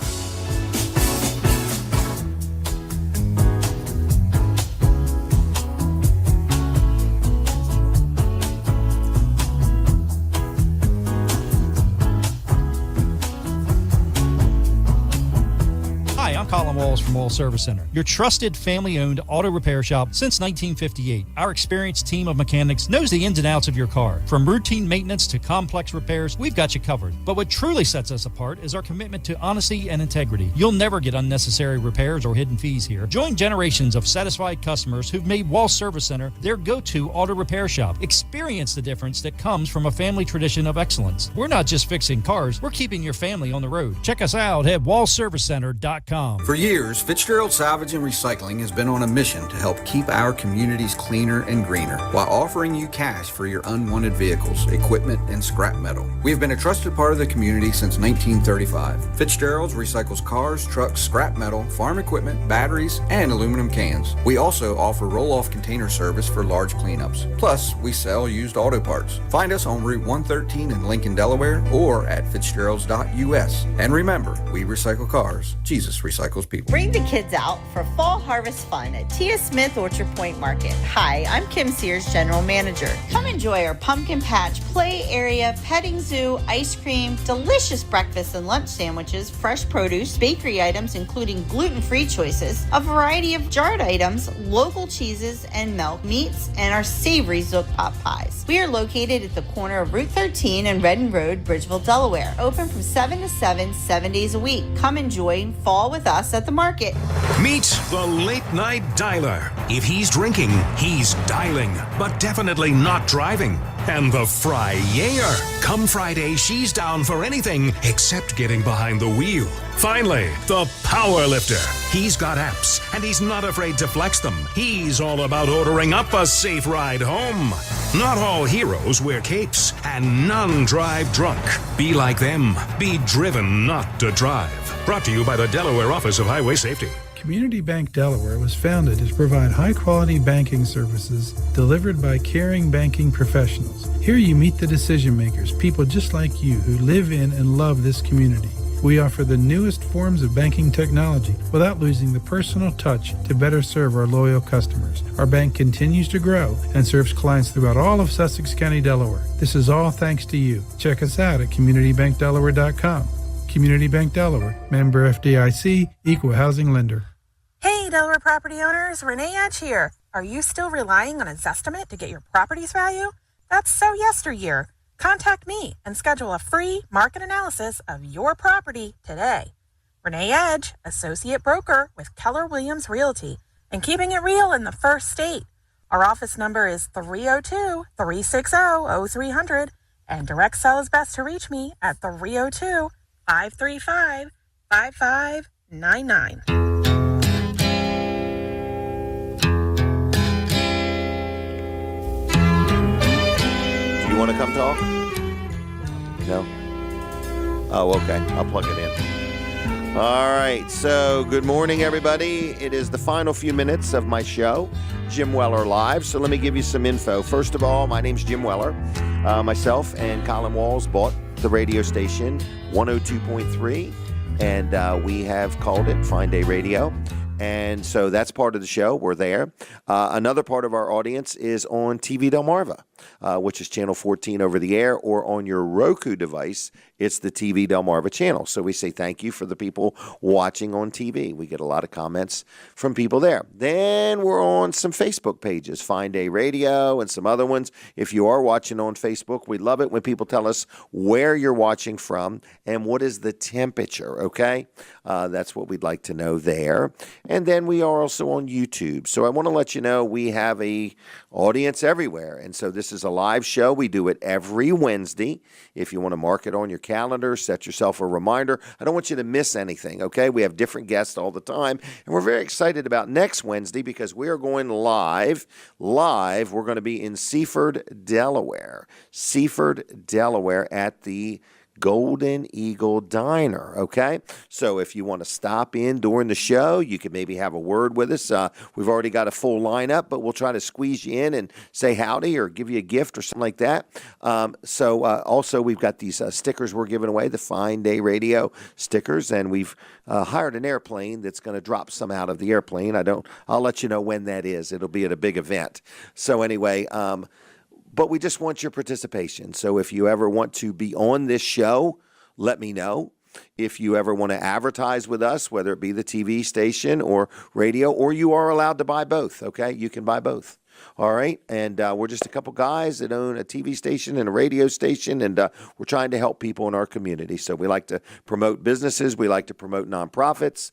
Colin Walls from Wall Service Center, your trusted family-owned auto repair shop since 1958. Our experienced team of mechanics knows the ins and outs of your car. From routine maintenance to complex repairs, we've got you covered. But what truly sets us apart is our commitment to honesty and integrity. You'll never get unnecessary repairs or hidden fees here. Join generations of satisfied customers who've made Wall Service Center their go-to auto repair shop. Experience the difference that comes from a family tradition of excellence. We're not just fixing cars, we're keeping your family on the road. Check us out at wallservicecenter.com. For years, Fitzgerald Salvage and Recycling has been on a mission to help keep our communities cleaner and greener while offering you cash for your unwanted vehicles, equipment, and scrap metal. We have been a trusted part of the community since 1935. Fitzgerald's recycles cars, trucks, scrap metal, farm equipment, batteries, and aluminum cans. We also offer roll-off container service for large cleanups. Plus, we sell used auto parts. Find us on Route 113 in Lincoln, Delaware, or at fitzgeralds.us. And remember, we recycle cars. Jesus recycles people. Bring the kids out for fall harvest fun at Tia Smith Orchard Point Market. Hi, I'm Kim Sears, General Manager. Come enjoy our pumpkin patch, play area, petting zoo, ice cream, delicious breakfast and lunch sandwiches, fresh produce, bakery items including gluten-free choices, a variety of jarred items, local cheeses and milk, meats, and our savory Zook pot pies. We are located at the corner of Route 13 and Redden Road, Bridgeville, Delaware. Open from 7 to 7, 7 days a week. Come enjoy fall with us at the market. Meet the late night dialer. If he's drinking, he's dialing, but definitely not driving. And the Fryayer. Come Friday, she's down for anything except getting behind the wheel. Finally, the power lifter. He's got apps, and he's not afraid to flex them. He's all about ordering up a safe ride home. Not all heroes wear capes, and none drive drunk. Be like them. Be driven not to drive. Brought to you by the Delaware Office of Highway Safety. Community Bank Delaware was founded to provide high-quality banking services delivered by caring banking professionals. Here you meet the decision makers, people just like you who live in and love this community. We offer the newest forms of banking technology without losing the personal touch to better serve our loyal customers. Our bank continues to grow and serves clients throughout all of Sussex County, Delaware. This is all thanks to you. Check us out at communitybankdelaware.com. Community Bank Delaware, member FDIC, equal housing lender. Hey, Delaware property owners, Renee Edge here. Are you still relying on a Zestimate to get your property's value? That's so yesteryear. Contact me and schedule a free market analysis of your property today. Renee Edge, associate broker with Keller Williams Realty, and keeping it real in the first state. Our office number is 302-360-0300, and direct sell is best to reach me at 302-535-5599. You want to come talk? No? Oh, okay. I'll plug it in. All right. So, good morning, everybody. It is the final few minutes of my show, Jim Weller Live. So, let me give you some info. First of all, my name's Jim Weller. Myself and Colin Walls bought the radio station 102.3, and we have called it Fine Day Radio. And so that's part of the show. We're there. Another part of our audience is on TV Delmarva, which is channel 14 over the air, or on your Roku device, it's the TV Delmarva channel. So we say thank you for the people watching on TV. We get a lot of comments from people there. Then we're on some Facebook pages, Fine Day Radio and some other ones. If you are watching on Facebook, we love it when people tell us where you're watching from and what is the temperature, okay? That's what we'd like to know there. And then we are also on YouTube. So I want to let you know we have a audience everywhere. And so this This is a live show. We do it every Wednesday. If you want to mark it on your calendar, set yourself a reminder. I don't want you to miss anything, okay? We have different guests all the time, and we're very excited about next Wednesday because we are going live. We're going to be in Seaford, Delaware. Seaford, Delaware at the Golden Eagle Diner, okay? So if you want to stop in during the show, you could maybe have a word with us. We've already got a full lineup, but we'll try to squeeze you in and say howdy or give you a gift or something like that. Also, we've got these stickers we're giving away, the Fine Day Radio stickers, and we've hired an airplane that's going to drop some out of the airplane. I'll let you know when that is. It'll be at a big event. So anyway, but we just want your participation. So if you ever want to be on this show, let me know. If you ever want to advertise with us, whether it be the TV station or radio, or you are allowed to buy both, okay? You can buy both. All right, and we're just a couple guys that own a TV station and a radio station, and we're trying to help people in our community. So we like to promote businesses. We like to promote nonprofits.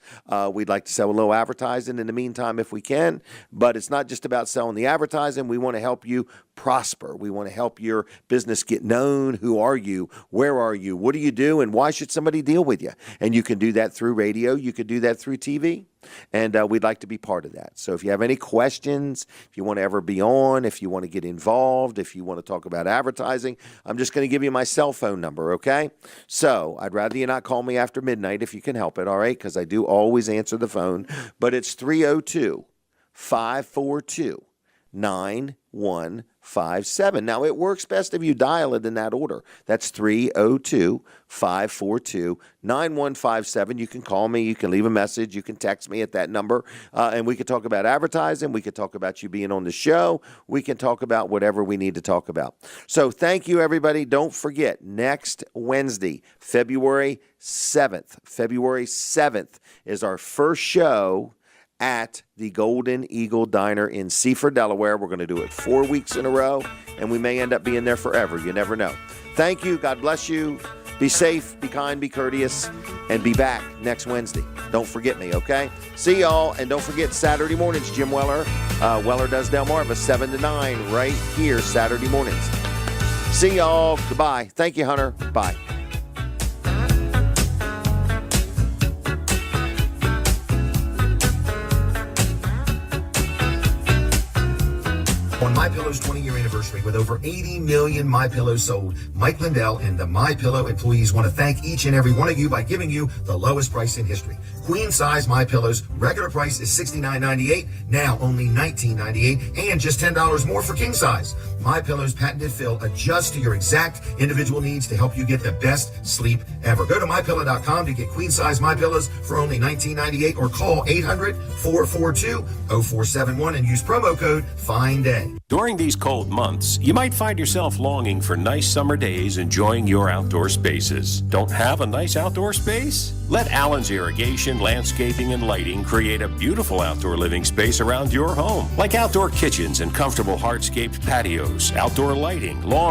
We'd like to sell a little advertising in the meantime if we can, but it's not just about selling the advertising. We want to help you prosper. We want to help your business get known. Who are you? Where are you? What do you do? And why should somebody deal with you? And you can do that through radio. You could do that through TV. And we'd like to be part of that. So if you have any questions, if you want to ever be on, if you want to get involved, if you want to talk about advertising, I'm just going to give you my cell phone number, okay? So I'd rather you not call me after midnight if you can help it, all right? Because I do always answer the phone. But it's 302-542-9157. Now, it works best if you dial it in that order. That's 302-542-9157. You can call me. You can leave a message. You can text me at that number. And we can talk about advertising. We can talk about you being on the show. We can talk about whatever we need to talk about. So thank you, everybody. Don't forget, next Wednesday, February 7th. February 7th is our first show at the Golden Eagle Diner in Seaford, Delaware. We're going to do it 4 weeks in a row, and we may end up being there forever. You never know. Thank you. God bless you. Be safe, be kind, be courteous, and be back next Wednesday. Don't forget me, okay? See y'all, and don't forget Saturday mornings, Jim Weller. Weller Does Delmarva, 7 to 9, right here, Saturday mornings. See y'all. Goodbye. Thank you, Hunter. Bye. On MyPillow's 20-year anniversary, with over 80 million MyPillows sold, Mike Lindell and the MyPillow employees want to thank each and every one of you by giving you the lowest price in history. Queen size MyPillows, regular price is $69.98, now only $19.98, and just $10 more for king size. MyPillow's patented fill adjusts to your exact individual needs to help you get the best sleep ever. Go to MyPillow.com to get queen size MyPillows for only $19.98, or call 800-442-0471 and use promo code FINEDAY. During these cold months, you might find yourself longing for nice summer days enjoying your outdoor spaces. Don't have a nice outdoor space? Let Allen's Irrigation, Landscaping, and Lighting create a beautiful outdoor living space around your home, like outdoor kitchens and comfortable hardscaped patios, outdoor lighting, lawn